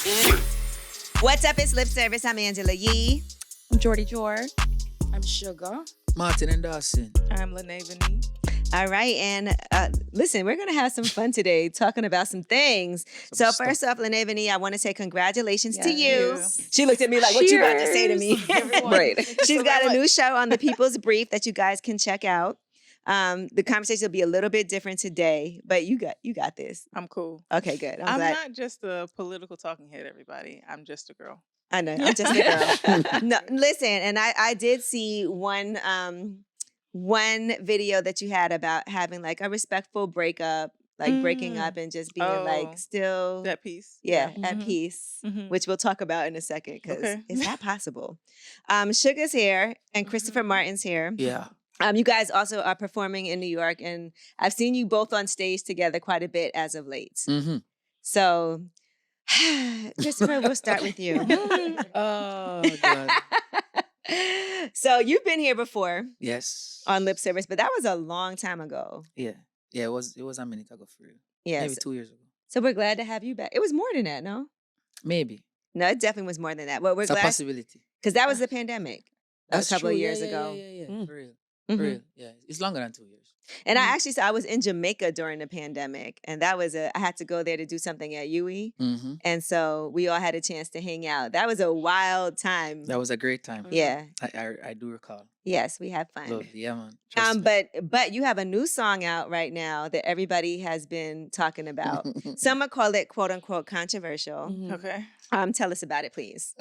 What's up? It's Lip Service. I'm Angela Yee. I'm Jordy Jor. I'm Shuga. Martin and Dawson. I'm Lynae Vanee. All right, and listen, we're going to have some fun today talking about some things. First off, Lynae Vanee, I want to say congratulations to you. She looked at me like, what you about to say to me? Right. She's got a new show on The People's Brief that you guys can check out. The conversation will be a little bit different today, but you got this. I'm cool. Okay, good. I'm glad. not just a political talking head, everybody. I'm just a girl. I know. I'm just a girl. No, listen, and I did see one video that you had about having like a respectful breakup, like breaking up and just being like still at peace. at peace, which we'll talk about in a second because is that possible? Shuga's here and Christopher Martin's here. Yeah. You guys also are performing in New York, and I've seen you both on stage together quite a bit as of late. So, Christopher, we'll start with you. Oh, God. So you've been here before. Yes. On Lip Service, but that was a long time ago. Yeah. Yeah, it was a minute ago for real. Yes. Maybe 2 years ago. So we're glad to have you back. It was more than that, no? Maybe. No, it definitely was more than that. Well, we're It's glad. a possibility. Because that was the pandemic. That's a couple true. of years Yeah, ago. Yeah. For real. For real. Yeah. It's longer than 2 years. And I actually said I was in Jamaica during the pandemic, and that was I had to go there to do something at UE. And so we all had a chance to hang out. That was a wild time. That was a great time. Yeah. I do recall. Yes, we had fun. Lovely. Yeah, man. Trust me. But you have a new song out right now that everybody has been talking about. Some would call it quote unquote controversial. Okay. Tell us about it, please.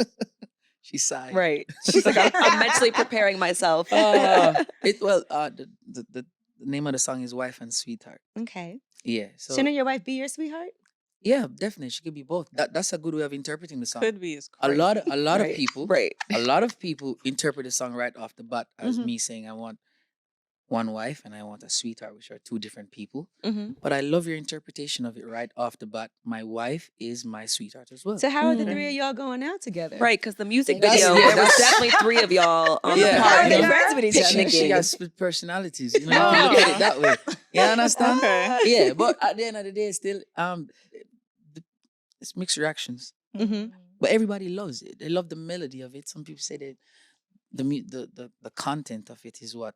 She sighed. Right. She's like, I'm mentally preparing myself. The name of the song is Wife and Sweetheart. Okay. Yeah. So Shouldn't your wife be your sweetheart? yeah, definitely. She could be both. That's a good way of interpreting the song. Could be as A crazy. lot of Right. people, Right. a lot of people interpret the song right off the bat as me saying I want one wife and I want a sweetheart, which are two different people. But I love your interpretation of it right off the bat. My wife is my sweetheart as well. So how are the three of y'all going out together? Right, because the music That's- video, yeah, there was that's- definitely three of y'all on Yeah. the How are party. they friends with each other? she Picnicking. got split personalities. You know, you can look at it that way. You understand? Okay. Yeah, but at the end of the day, still, it's mixed reactions. But everybody loves it. They love the melody of it. Some people say that the content of it is what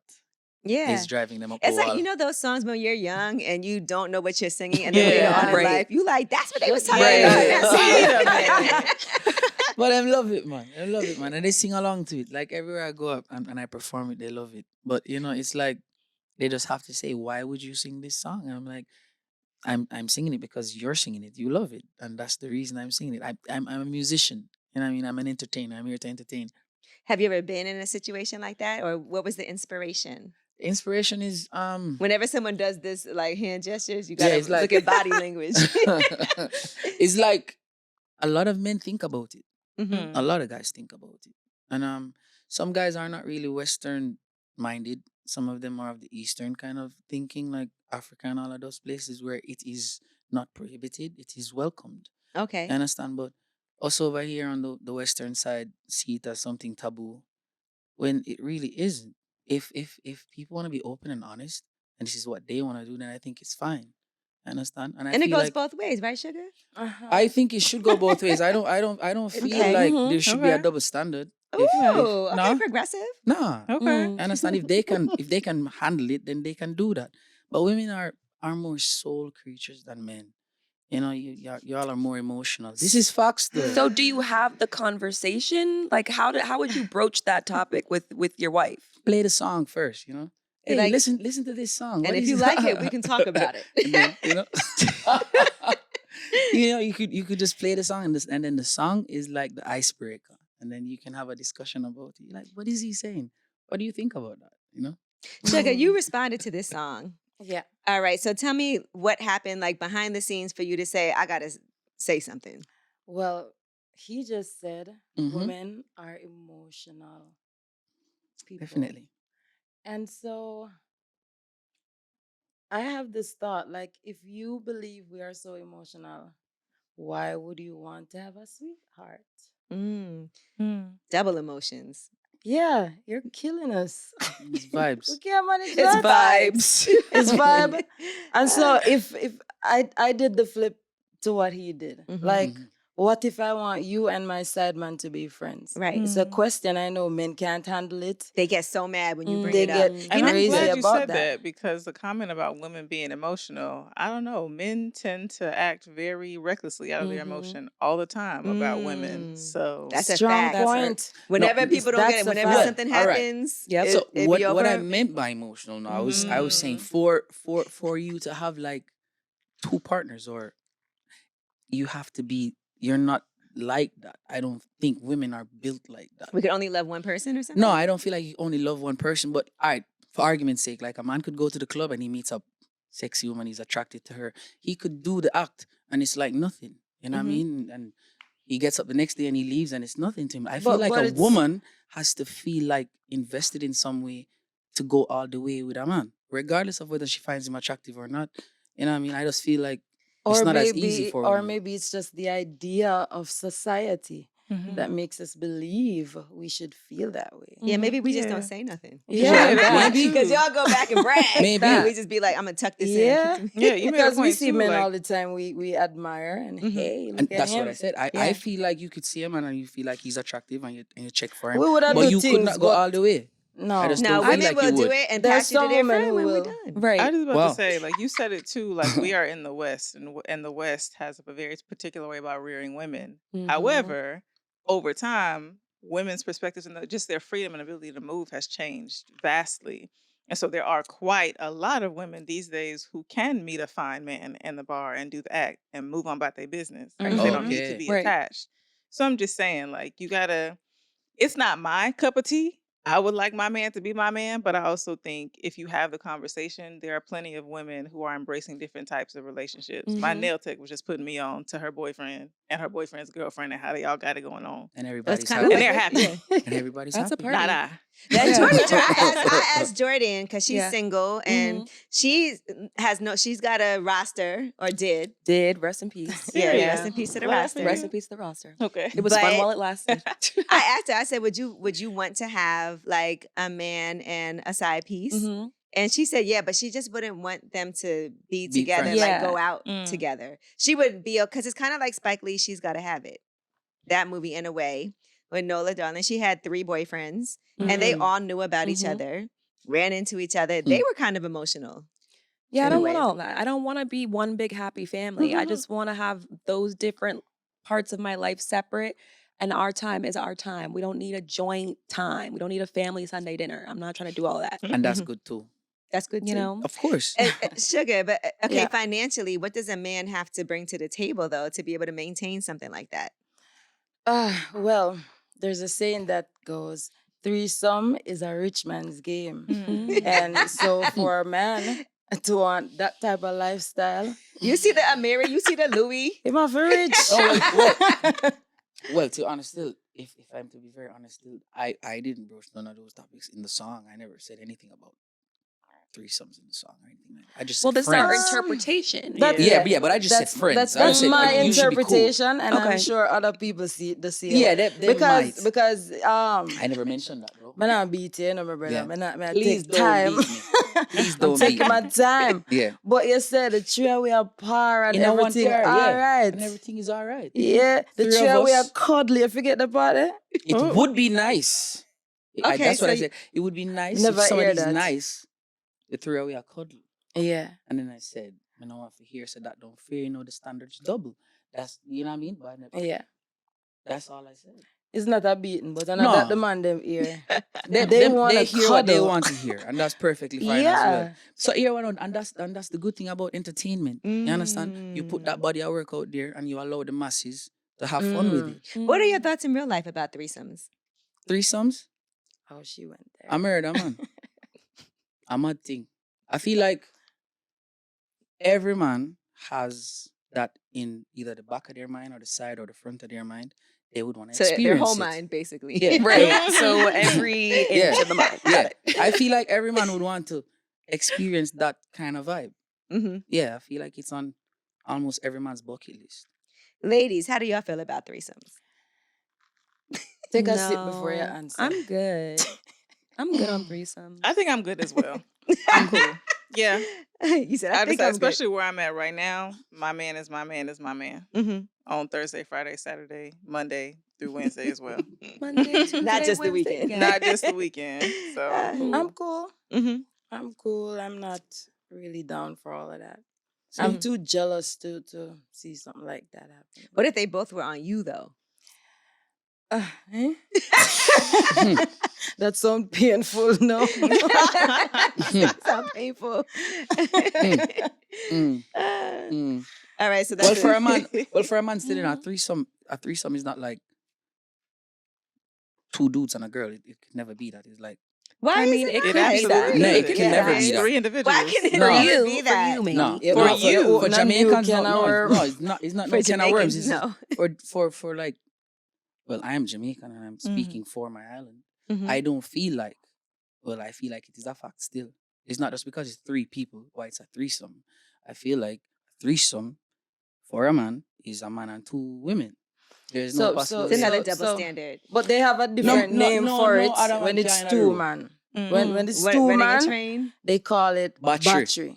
Yeah. is driving them up It's the wall. like, those songs when you're young and you don't know what you're singing and then Yeah. later on in Right. life, you like, that's what they was talking Right. about. Yeah. in that song. But I love it, man. I love it, man. And they sing along to it. Like everywhere I go up and I perform it, they love it. But it's like they just have to say, why would you sing this song? And I'm like, I'm singing it because you're singing it. You love it. And that's the reason I'm singing it. I'm a musician. You know what I mean? I'm an entertainer. I'm here to entertain. Have you ever been in a situation like that? Or what was the inspiration? Inspiration is Whenever someone does this like hand gestures, you gotta it's like- look at body language. it's like a lot of men think about it. Mhm. A lot of guys think about it. And some guys are not really Western minded. Some of them are of the Eastern kind of thinking, like Africa and all of those places where it is not prohibited, it is welcomed. Okay. You understand? But us over here on the Western side see it as something taboo when it really isn't. If people want to be open and honest and this is what they want to do, then I think it's fine. You understand? I And it feel goes like- both ways, right, Sugar? I think it should go both ways. I don't feel Okay. like there should be a Okay. double standard. Ooh, okay, no. progressive. Nah. Okay. I understand if they can handle it, then they can do that. But women are more soul creatures than men. You know, y'all are more emotional. This is facts, though. So do you have the conversation? Like how would you broach that topic with your wife? Play the song first. You know, hey, Like- listen to this song. And What if is you like it, we can talk about it. And then, you could just play the song and then the song is like the icebreaker, and then you can have a discussion about it. You're like, what is he saying? What do you think about that? You know. Sugar, you responded to this song. Yeah. All right. So tell me what happened like behind the scenes for you to say, I gotta say something. Well, he just said Mhm. women are emotional people. Definitely. And so I have this thought like, if you believe we are so emotional, why would you want to have a sweetheart? Mm. Double emotions. Yeah, you're killing us. It's vibes. We can't manage It's that. vibes. It's vibe. And so if I did the flip to what he did, Mhm. like, Mhm. what if I want you and my side man to be friends? Right. It's a question. I know men can't handle it. They get so mad when you bring They it up. get And I'm crazy glad you about said that. that because the comment about women being emotional, I don't know, men tend to act very recklessly out of their emotion all the time about women. So That's a Strong fact. point. Whenever people don't get it, that's a whenever fact. something All right. happens, Yep. it, So it be over. what I meant by emotional, no, I was saying for you to have like two partners, or you have to be, you're not like that. I don't think women are built like that. We could only love one person or something? No, I don't feel like you only love one person. But all right, for argument's sake, like a man could go to the club and he meets a sexy woman, he's attracted to her. He could do the act and it's like nothing. You know what I mean? And he gets up the next day and he leaves and it's nothing to him. I feel like a woman has to feel like invested in some way to go all the way with a man, regardless of whether she finds him attractive or not. You know what I mean? I just feel like it's not as easy for women. maybe it's just the idea of society that makes us believe we should feel that way. Yeah, maybe we just don't say nothing. Yeah, maybe. Because y'all go back and brag. Maybe. We just be like, I'm going to tuck this Yeah. in. yeah, you made a Because we point see too, men like, all the time we admire and hey, look And at that's him. what I said. I Yeah. feel like you could see a man and you feel like he's attractive and you check for him. We would have But do you could things, not go but all the way. no. I just No, don't feel women like will you do would. it and There's pass you to some their women friend who when we're will. done. Right. I was about Wow. to say, like you said it too, like we are in the West and the West has a very particular way about rearing women. However, over time, women's perspectives and just their freedom and ability to move has changed vastly. And so there are quite a lot of women these days who can meet a fine man in the bar and do the act and move on about their business. Like they don't need to Okay. be Right. attached. So I'm just saying, like, you gotta, it's not my cup of tea. I would like my man to be my man, but I also think if you have the conversation, there are plenty of women who are embracing different types of relationships. My nail tech was just putting me on to her boyfriend and her boyfriend's girlfriend and how they all got it going on. And everybody's kinda happy. And they're happy. And everybody's That's a happy. party. Not I. That Yeah. Jordy Jor, I asked Jordan because she's Yeah. single and she's got a roster or did. Did rest in peace. Yeah, Yeah. rest in peace to the Well, roster. Rest in peace to the roster. Okay. It was fun But- while it lasted. I asked her, I said, would you want to have like a man and a side piece? Mhm. And she said, yeah, but she just wouldn't want them to be Be together, friends. like Yeah. go out Mm. together. She would be, because it's kind of like Spike Lee, She's Gotta Have It. That movie, in a way, with Nola Darling. She had 3 boyfriends and they all knew about each other, ran into each other. They were kind of emotional. Yeah, I in a don't way. want all that. I don't want to be one big happy family. I just want to have those different parts of my life separate. And our time is our time. We don't need a joint time. We don't need a family Sunday dinner. I'm not trying to do all that. And that's good too. That's good too. You know? Of course. Sugar, but okay, Yeah. financially, what does a man have to bring to the table though to be able to maintain something like that? Well, there's a saying that goes, threesome is a rich man's game. And so for a man to want that type of lifestyle, You see the Amiri, you see the Louis. he must be rich. Well, to honest still, if I'm to be very honest still, I didn't broach none of those topics in the song. I never said anything about threesomes in the song or anything like that. I just Well, said this is our friends. interpretation. Yeah, but I just said friends. I That's said, my like, you should be cool. interpretation, and Okay. I'm sure other people see the same. Yeah, they might. because I never mentioned that, bro. I not beat you, no, my brother. Yeah. I Please take don't time. beat me. Please I'm don't beat taking my me. time. Yeah. But you said the three we are par and In a one everything. pair, All yeah. right. And everything is all right. Yeah, the Three three of we are us. cuddly. You forget the party? It would be nice. Okay, That's what so I said. It would be nice Never if hear somebody's that. nice. The three we are cuddly. Yeah. And then I said, I don't want to hear so that don't fear, the standards double. That's, you know what I mean? But I never- Yeah. that's all I said. It's not a beating, but I know No. that the man them here. They wanna hear what they cuddle. want to hear, and that's perfectly fine as Yeah. well. So here on, and that's the good thing about entertainment. You understand? You put that body of work out there, and you allow the masses to have fun with it. What are your thoughts in real life about threesomes? Threesomes, Oh, she went there. I'm murder, man. I'm a thing. I feel like every man has that in either the back of their mind or the side or the front of their mind. They would want to So experience their whole it. mind, basically. Yeah. Right. So every Yeah. inch of the mind. Got Yeah, it. I feel like every man would want to experience that kind of vibe. hmm Yeah, I feel like it's on almost every man's bucket list. Ladies, how do y'all feel about threesomes? Take a sip before you No, answer. I'm good. I'm good on threesomes. I think I'm good as well. I'm cool. Yeah. You said, I think I I'm decide, especially where I'm at right now, my man is my man is my man. hmm on Thursday, Friday, Saturday, Monday through Wednesday as well. Monday, Tuesday, Not just the Wednesday, weekend. yeah. Not just the weekend. So I'm cool. Mhm. I'm cool. I'm not really down for all of that. Mm-hmm. I'm too jealous to see something like that happen. What if they both were on you though? Eh? That sounds painful, no? Sound painful. All right, so that's Well, for a man, still in a threesome is not like two dudes and a girl. It could never be that. It's like Why? I is mean, it it not? could be that. No, it can never be that. 3 individuals. Why can it No. never be that? For you, maybe. no, Yeah, For no, you. for Not Jamaicans, you, no, can I no, work? no, it's not For no can of worms. Jamaicans, It's no. for like, well, I am Jamaican and I'm speaking for my island. Mhm. I don't feel like, well, I feel like it is a fact still. It's not just because it's 3 people why it's a threesome. I feel like a threesome for a man is a man and 2 women. There's no possibility. It's another double So- standard. But they have a different name for it Adam when and it's China 2 rule. man. Mm. When it's What, 2 running a man, train? they call it Battery. battery.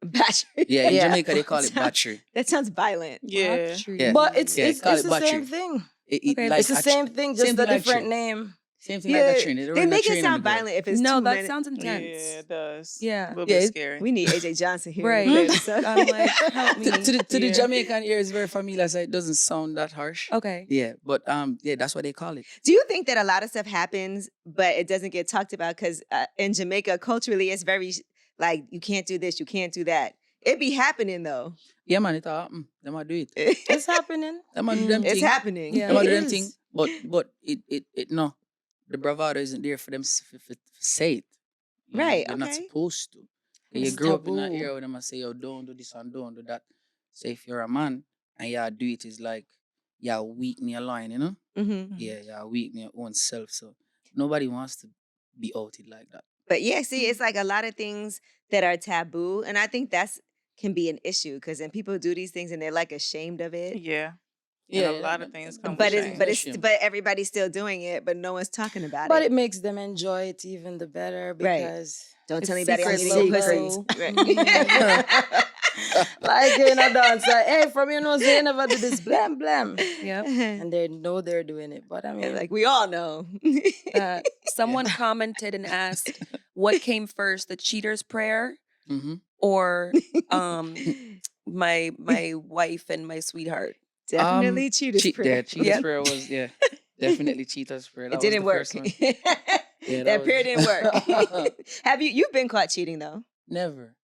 Battery. Yeah, in Yeah. Jamaica they call it battery. That sounds violent. Yeah. Yeah. But it's Yeah, it's, call it's it the same battery. thing. Okay. Like It's the same thing, just same a thing like different train. name. Same thing like that train. they run the make train it on sound the girl. violent if it's No, 2 that men. sounds Yeah, intense. it does. Yeah. A little Yeah, bit it- scary. We need AJ Johnson here. Right. in the episode. I'm like, help me. To the Yeah. Jamaican ear is very familiar, so it doesn't sound that harsh. Okay. Yeah, but yeah, that's what they call it. Do you think that a lot of stuff happens, but it doesn't get talked about? Because in Jamaica, culturally, it's very like, you can't do this, you can't do that. It be happening though. Yeah, man, it happen. Them a do it. It's happening. Them a do them It's thing. happening. Yeah. Them a do It them is. thing. But it no, the bravado isn't there for them to say it. You know, Right, You're not okay. supposed to. You It's grew up in that taboo. era where them say, yo, don't do this and don't do that. So if you're a man and you do it, it's like you're weak in your line, you know? Mm-hmm. Yeah, you're weak in your own self. So nobody wants to be outed like that. But yeah, see, it's like a lot of things that are taboo, and I think that's can be an issue because then people do these things and they're like ashamed of it. Yeah. Yeah, And a lot of things come But with it's shame. but everybody's still doing it, but no one's talking about But it. it makes them enjoy it even the better Right. because Don't tell It's anybody I'm secret eating logo. pussies. Right. like in a dance, like, hey, from you know, they never do this blam blam. Yep. And they know they're doing it. But I mean, Like we all know. Someone commented and asked, what came first, the cheater's prayer Mm-hmm. or my wife and my sweetheart? Definitely cheaters prayer. Cheetah's Yeah. prayer was, definitely Cheetah's prayer. It That was didn't the work. first one. that that prayer was- didn't work. Have you've been caught cheating though? Never.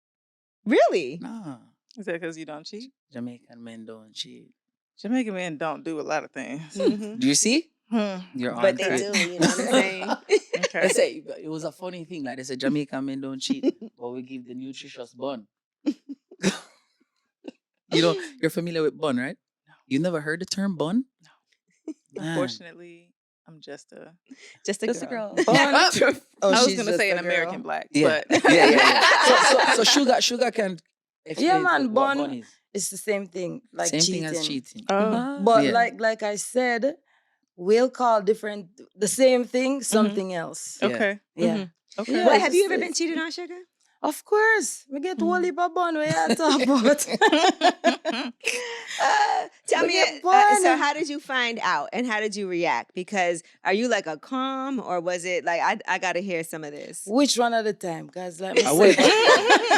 Really? Nah. Is that because you don't cheat? Jamaican men don't cheat. Jamaican men don't do a lot of things. Mhm. Do you see? Hmm. You're on But they to do, it. you know what I'm saying? Okay. They say it was a funny thing. Like they said, Jamaican men don't cheat, but we give the nutritious bun. You're familiar with bun, right? You never heard the term bun? Man. Unfortunately, I'm just a. Just a Just a girl. girl. oh, I was she's gonna just say a an girl. American black, Yeah. but So Sugar can explain man, what bun is. it's the same thing, like Same cheating. thing as cheating. oh, But Yeah. like I said, we'll call the same thing something else. Yeah. okay, Yeah. Mhm. okay. Yeah. What, it's have you just- ever been it's- cheated on, Sugar? Of course. We get whole heap of bun where you talk about. Tell We me, get so bun. how did you find out and how did you react? Because are you like a calm or was it like, I got to hear some of this? Which one at a time? Because like I wait. said,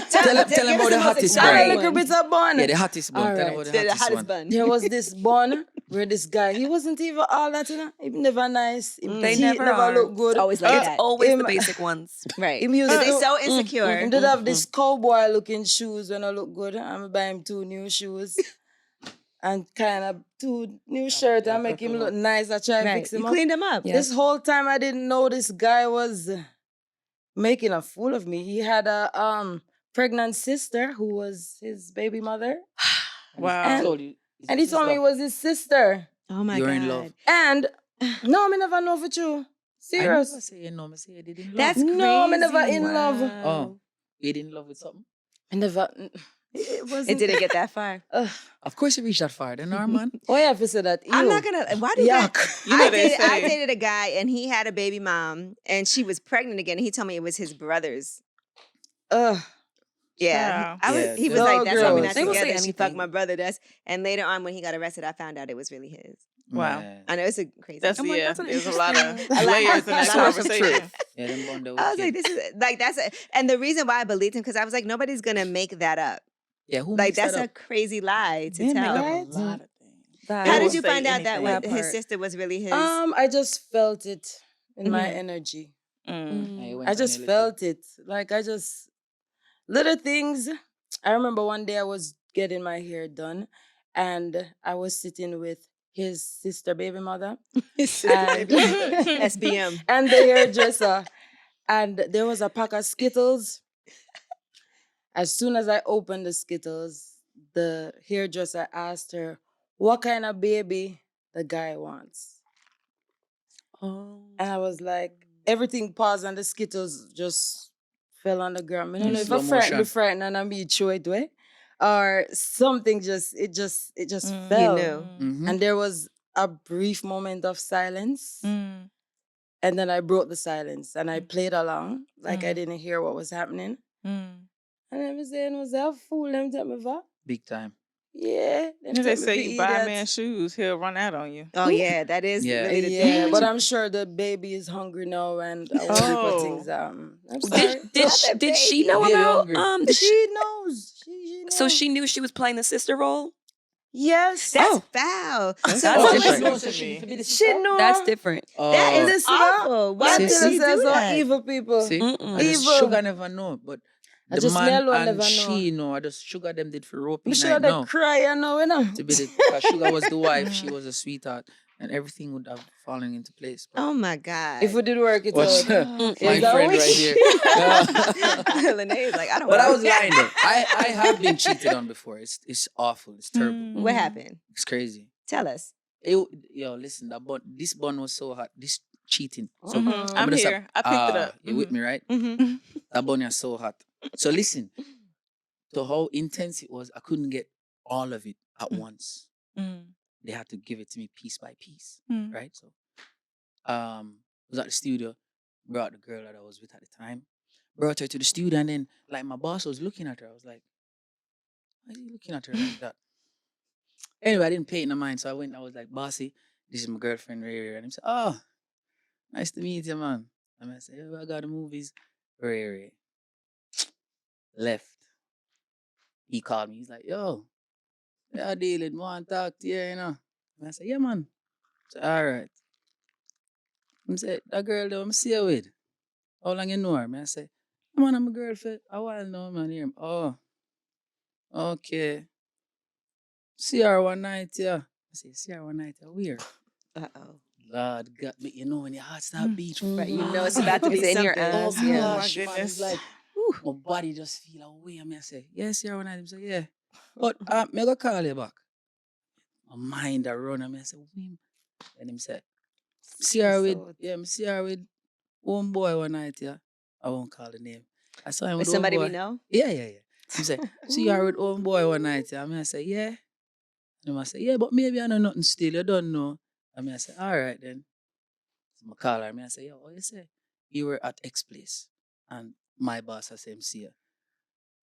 Tell him Give about us the the most hottest tell a exciting bun. little one. bit of bun. Yeah, the hottest bun. All Tell him right. about the The hottest hottest one. bun. There was this bun where this guy, he wasn't even all that, you know. He never nice. Him They teeth never are. look good. Always like It's that. always the Him- basic ones. Right. Him used Because to- they so insecure. Him did have this cowboy looking shoes when I look good. I'm buy him 2 new shoes. And kind of 2 new shirts. I make him look nice. I try to Right. fix him You up. cleaned them up. Yeah. This whole time I didn't know this guy was making a fool of me. He had a pregnant sister who was his baby mother. Wow. And he told me it was his sister. Oh my You're God. in love. And no, me never know for you. I never Serious. say no, I say I did in love. That's No, me never crazy. in love. Oh, you did in love with something? I never. It wasn't. It didn't get that far. Of course you reached that far, then, man. Oh, yeah, if you say that. I'm ew. not going to. Why do you Yuck. You know they I say- dated a guy and he had a baby mom and she was pregnant again. And he told me it was his brother's. Ugh. Yeah, Child. Yeah, he was So like, that's why we're not gross. They will say together. She fucked anything. my brother. And later on when he got arrested, I found out it was really his. Wow. Yeah. I know it's a crazy. That's I'm like, yeah. that's an There's a lot of interesting- layers in that Source of conversation. truth. Yeah, them bond I was like, wicked. this is like and the reason why I believed him because I was like, nobody's gonna make that up. Yeah, who Like makes that's that a up? crazy lie to Men make tell. up Right? a lot of things. That- They How will did you say find out that anything. his part. sister was really his? I just felt it in my Mhm. energy. And you Mm. went I on just your felt it. Like little things. I remember one day I was getting my hair done and I was sitting with his sister baby mother and SBM. and the hairdresser. And there was a pack of Skittles. As soon as I opened the Skittles, the hairdresser asked her what kind of baby the guy wants. Oh. And I was like, everything paused and the Skittles just fell on the ground. I don't know if I Slow motion. frightened and I be throw it away. Or something it just Mm. fell. You knew. Mhm. And there was a brief moment of silence. Mm. And then I broke the silence and I played along like I Mm. didn't hear what was happening. Mm. And I was saying, was that a fool? Them take me for? Big time. Yeah. Them They take me say for you buy a idiots. man's shoes, he'll run out on you. Oh yeah, that is Yeah. really the Yeah, thing. but I'm sure the baby is hungry now and I won't Oh. put things I'm sorry. Did she know Baby about hungry. did she, She knows. She knows. so she knew she was playing the sister role? Yes. That's Oh. foul. That's So all listen, she knows to me. She knew. That's different. that is Listen, awful. Why Why did did See, she say do so that? evil people? See, Mm-mm. I just Evil. Sugar never know, but I the just man Nelo and never know. she know. I just Sugar them did for ropey I'm night sure they now. cry, you know. To be the cause Sugar was the wife, she was a sweetheart, and everything would have fallen into place. But Oh my God. If we did work it watch out. my Is that friend what right she- here. Lynae is like, I don't But I know. was lying though. I have been cheated on before. It's awful. It's terrible. Mm. What happened? It's crazy. Tell us. Yo, listen, this bun was so hot. This cheating. So Mhm. Mhm. I'm just here. I picked it up. You with me, right? Mm-hmm. That bun is so hot. So listen, to how intense it was, I couldn't get all of it at once. Mm. They had to give it to me piece by piece, Mm. right? So, was at the studio, brought the girl that I was with at the time, brought her to the studio, and then like my boss was looking at her. I was like, why is he looking at her like that? Anyway, I didn't pay it no mind, so I went. I was like, bossy, this is my girlfriend Ray Ray, and he said, oh, nice to meet you, man. And I said, I got the movies, Ray Ray. Left. He called me. He's like, yo, yeah, dealing, want to talk to you, you know. And I said, yeah, man. I said, all right. I said, that girl that I'm see her with, how long you know her? I said, man, I'm a girl for a while now, man. Here. Oh, okay. See her one night, yeah. I said, see her one night, yeah. Where? Uh-oh. Lord God, but you know when your heart start beating, Right, you know it's about to be It's in your something. ass, oh yeah. gosh, my man, goodness. it's like, my body just feel away. I say, yes, see her one night. I say, yeah. But me go call you back. My mind a run. I say, Winn. And him say, see her with, me see her with one boy one night, yeah. I won't call the name. I saw him With with somebody one we boy. know? Yeah. He said, see her with one boy one night, yeah. I say, yeah. And I say, yeah, but maybe I know nothing still. You don't know. I say, all right then. So I call her. I say, yo, what you say? You were at X place. And my boss has him see her.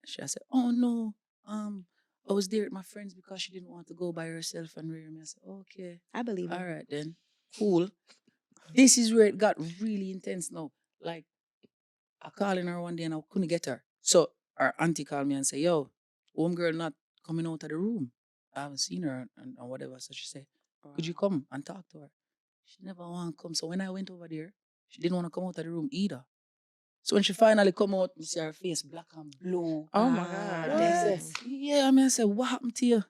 She said, oh no. I was there with my friends because she didn't want to go by herself and rear me. I said, okay. I believe All it. right then. Cool. This is where it got really intense now. Like, I calling her one day and I couldn't get her. So our auntie called me and said, yo, homegirl not coming out of the room. I haven't seen her and whatever. So she said, could you come and talk to her? She never want to come. So when I went over there, she didn't want to come out of the room either. So when she finally come out, you see her face black and blue. Oh my God. Yes. Yeah, I said, what happened to you?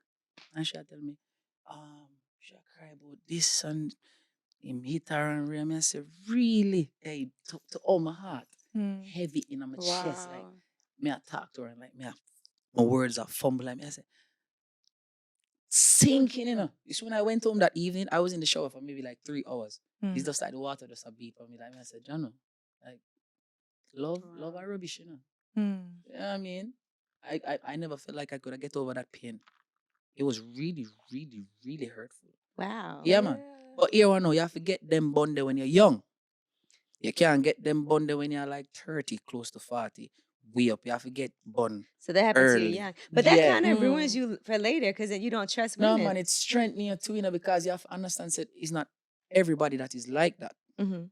And she tell me, she cry about this and him hit her and real. I said, really? Hey, to all my heart. Mm. Heavy in my chest. Like, Wow. me I talk to her and like my words are fumbling. I said, sinking, you know. It's when I went home that evening, I was in the shower for maybe like 3 hours. Mm. It's just like the water just a beat on me. Like I said, Jono, like love are rubbish, you know. Mm. You know what I mean? I never felt like I could get over that pain. It was really, really, really hurtful. Wow. Yeah, man. But here I know you have to get them bonded when you're young. You can't get them bonded when you're like 30, close to 40. way up. You have to get bun So that happened to you early. young. But that Yeah. kind of ruins you for later because then you don't trust No, women. man, it's strengthening you too, because you have to understand that it's not everybody that is like that. Mm-hmm.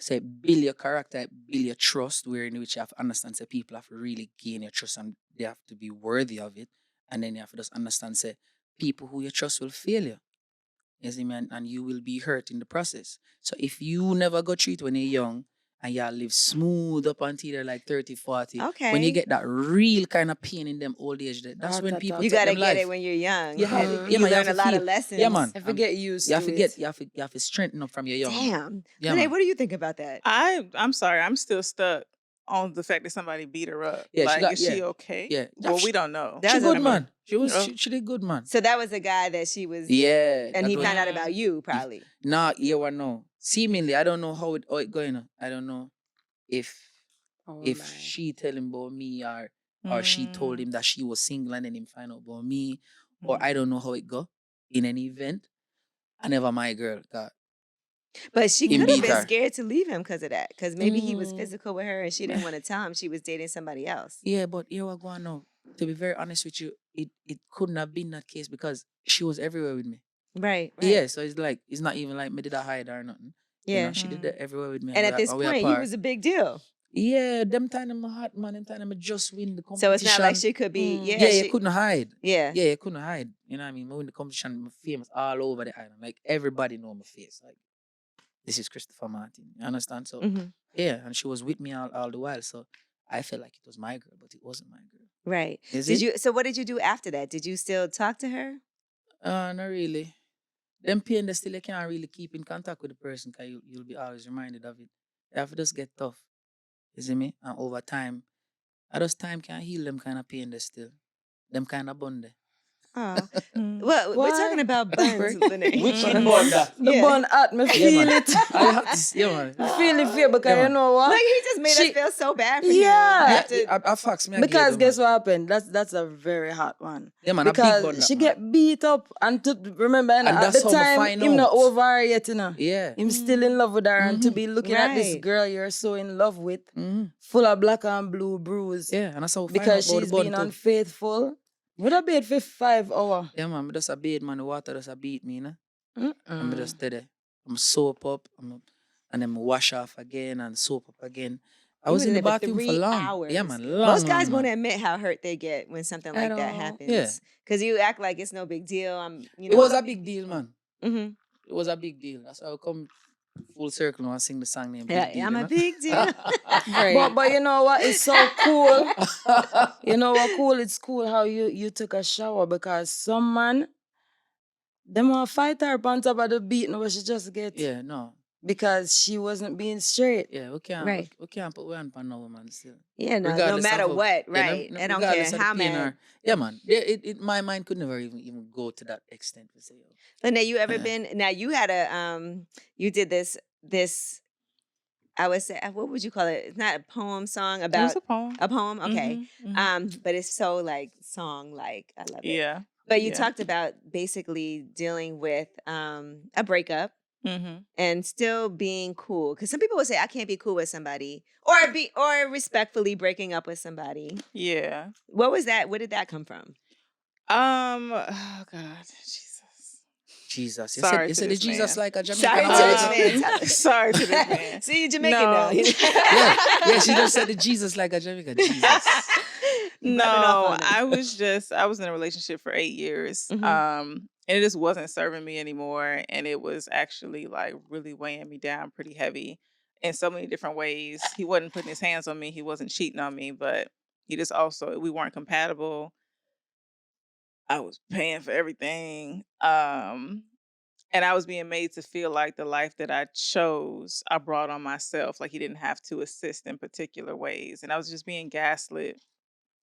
Say, build your character, build your trust, wherein which you have to understand, say, people have to really gain your trust and they have to be worthy of it. And then you have to just understand, say, people who you trust will fail you. You see, man, and you will be hurt in the process. So if you never got treated when you're young and you live smooth up until you're like 30, 40, when you Okay. get that real kind of pain in them old age, that's when people You take gotta them get life. it when you're young. You have and it. Yeah, you man, you learn have a to lot feel. of lessons. Yeah, man. If you get used You have to to it. you have to strengthen up from your young. Man. Damn. Yeah, Lynae, man. what do you think about that? I'm sorry. I'm still stuck on the fact that somebody beat her up. Yeah, like, she got, is she okay? Yeah. Well, we don't know. That She was good, a- man. Oh. She did good, man. So that was a guy that she was. Yeah. And that he was- found out about you, probably. Nah, yeah or no. Seemingly, I don't know how it going on. I don't know if she tell him about me or she told him that she was single and then him find out about me. Or I don't know how it go in any event. I never my girl got. But she Him could have beat been her. scared to leave him because of that. Because maybe he was physical with her and she didn't want to tell him she was dating somebody else. Yeah, but here we go now. To be very honest with you, it couldn't have been that case because she was everywhere with me. Right. Yeah, so it's like it's not even like me did I hide her or nothing. Yeah. You know, she did that everywhere with me. And at this point, he was a big deal. Yeah, them time I'm hot, man. Them time I'm just win the competition. So it's not like she could be. Yeah, you couldn't hide. Yeah. Yeah, you couldn't hide. You know what I mean? I win the competition, I'm famous all over the island. Like everybody know my face. Like this is Christopher Martin. You understand? So yeah, and she was with me all the while. So I felt like it was my girl, but it wasn't my girl. Right. You? So what did you do after that? Did you still talk to her? Not really. Them pain, they still you can't really keep in contact with the person because you'll be always reminded of it. You have to just get tough. You see me? And over time, time can heal them kind of pain they still. Them kind of bond. Oh. Well, we're talking about buns, Lynae. Which one bond that? The bun at me feel it. Yeah, man. I feel it fear because you know what? Like he just made us feel so bad for him. Yeah. I fax me. Because guess what happened? That's a very hot one. Yeah, man. Because she get beat up and to remember and at that's the how I time find him out. not over her yet, you know. Yeah. Him still in love with her and to be looking at this Right. girl you're so in love with, full of black and blue bruise. Yeah, and that's how I find Because out about she's the bond been too. unfaithful. Would have been 5 hours. Yeah, man. I just a bathe, man. The water just a beat me, you know. I'm just there. I'm soap up. And then I wash off again and soap up again. I was in the bathroom for long. Hours. Yeah, man. Long, Most guys long, won't man. admit how hurt they get when something like that happens. Yeah. Because you act like it's no big deal. It was a big deal, man. Mm-hmm. It was a big deal. That's how I come full circle and I sing the song named Yeah, Big Deal. I'm you a know? big deal. But you know what? It's so cool. You know what cool? It's cool how you took a shower because some man, them want to fight her on top of the beating where she just get. Yeah, no. Because she wasn't being straight. Yeah, we can't. Right. We can't put one on no woman still. Yeah, no Regardless matter of- what, yeah, right? I don't regardless care of the how pain mad. or- yeah, man. My mind could never even go to that extent. To say, Lynae, you ever been? Now you had you did this. I would say, what would you call it? It's not a poem song It was about a poem. a poem. Okay, Mhm. but it's so like song like. I love it. Yeah. But you Yeah. talked about basically dealing with a breakup Mm-hmm. and still being cool. Because some people would say I can't be cool with somebody, or respectfully breaking up with somebody. Yeah. What was that? Where did that come from? Oh God, Jesus. You Sorry said to this Jesus man. like a Jamaican. Sorry to artist. this man. Sorry to this man. See, you Jamaican No. now. Yeah, she just said the Jesus like a Jamaican. Jesus. You rubbing off No, on it. I was in a relationship for 8 years. Mhm. And it just wasn't serving me anymore. And it was actually like really weighing me down pretty heavy in so many different ways. He wasn't putting his hands on me. He wasn't cheating on me, but he just also, we weren't compatible. I was paying for everything. And I was being made to feel like the life that I chose, I brought on myself. Like he didn't have to assist in particular ways. And I was just being gaslit.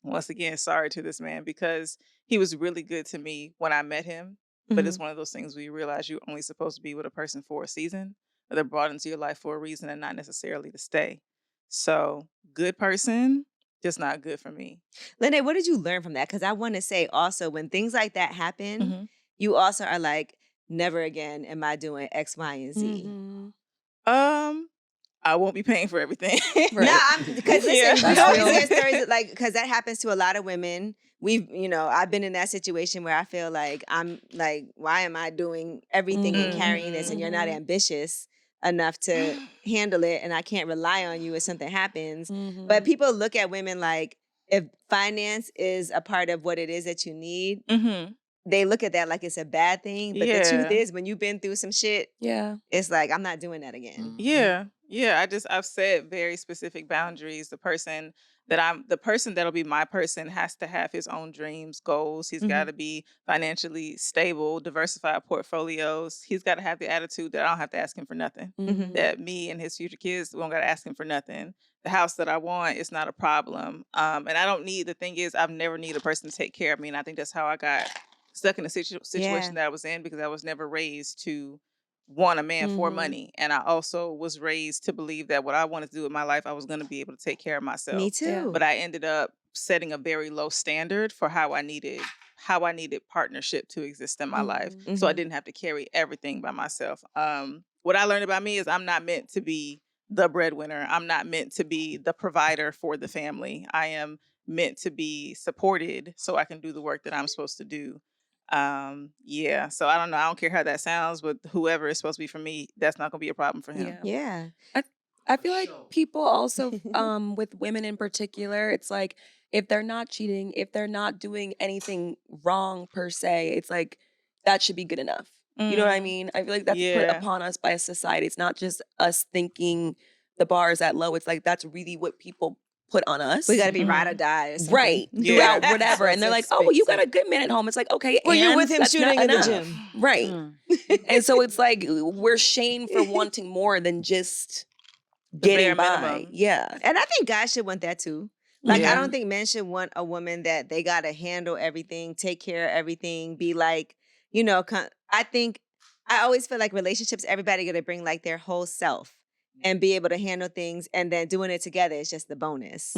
Once again, sorry to this man because he was really good to me when I met him. But it's one of those things where you realize you're only supposed to be with a person for a season, or they're brought into your life for a reason and not necessarily to stay. So, good person, just not good for me. Lynae, what did you learn from that? Because I want to say also, when things like that happen, Mhm. you also are like, never again am I doing X, Y, and Z. Mhm. I won't be paying for everything. Right. No, because listen, Yeah. we That's always real. hear stories like because that happens to a lot of women. I've been in that situation where I feel like I'm like, why am I doing everything and carrying this, and you're not ambitious enough to handle it, and I can't rely on you if something happens. But people look at women like if finance is a part of what it is that you need, they look at that like it's a bad thing. But the truth is, when you've been through some shit, it's like I'm not doing that again. Yeah. I've set very specific boundaries. The person that'll be my person has to have his own dreams, goals. He's got to be financially stable, diversified portfolios. He's got to have the attitude that I don't have to ask him for nothing. That me and his future kids won't got to ask him for nothing. The house that I want is not a problem. And I don't need, the thing is, I've never needed a person to take care of me. And I think that's how I got stuck in the situation that I was in, because I was never raised to want a man for money. And I also was raised to believe that what I wanted to do with my life, I was going to be able to take care of myself. Me too. But I ended up setting a very low standard for how I needed partnership to exist in my life. So I didn't have to carry everything by myself. What I learned about me is I'm not meant to be the breadwinner. I'm not meant to be the provider for the family. I am meant to be supported so I can do the work that I'm supposed to do. So I don't know, I don't care how that sounds, but whoever is supposed to be for me, that's not gonna be a problem for him. Yeah. I feel like people also, with women in particular, it's like if they're not cheating, if they're not doing anything wrong per se, it's like that should be good enough. You know what I mean? I feel like that's put upon us by society. It's not just us thinking the bar is that low. It's like that's really what people put on us. We got to be ride or die or something. Right. Throughout whatever. And they're like, oh, well, you got a good man at home. It's like, okay. Well, you're with him that's shooting not in the enough. gym. Right. And so it's like we're shamed for wanting more than just getting by. Minimum. Yeah. And I think guys should want that too. Like, I don't think men should want a woman that they got to handle everything, take care of everything, be like, I always feel like relationships, everybody got to bring like their whole self and be able to handle things, and then doing it together is just the bonus.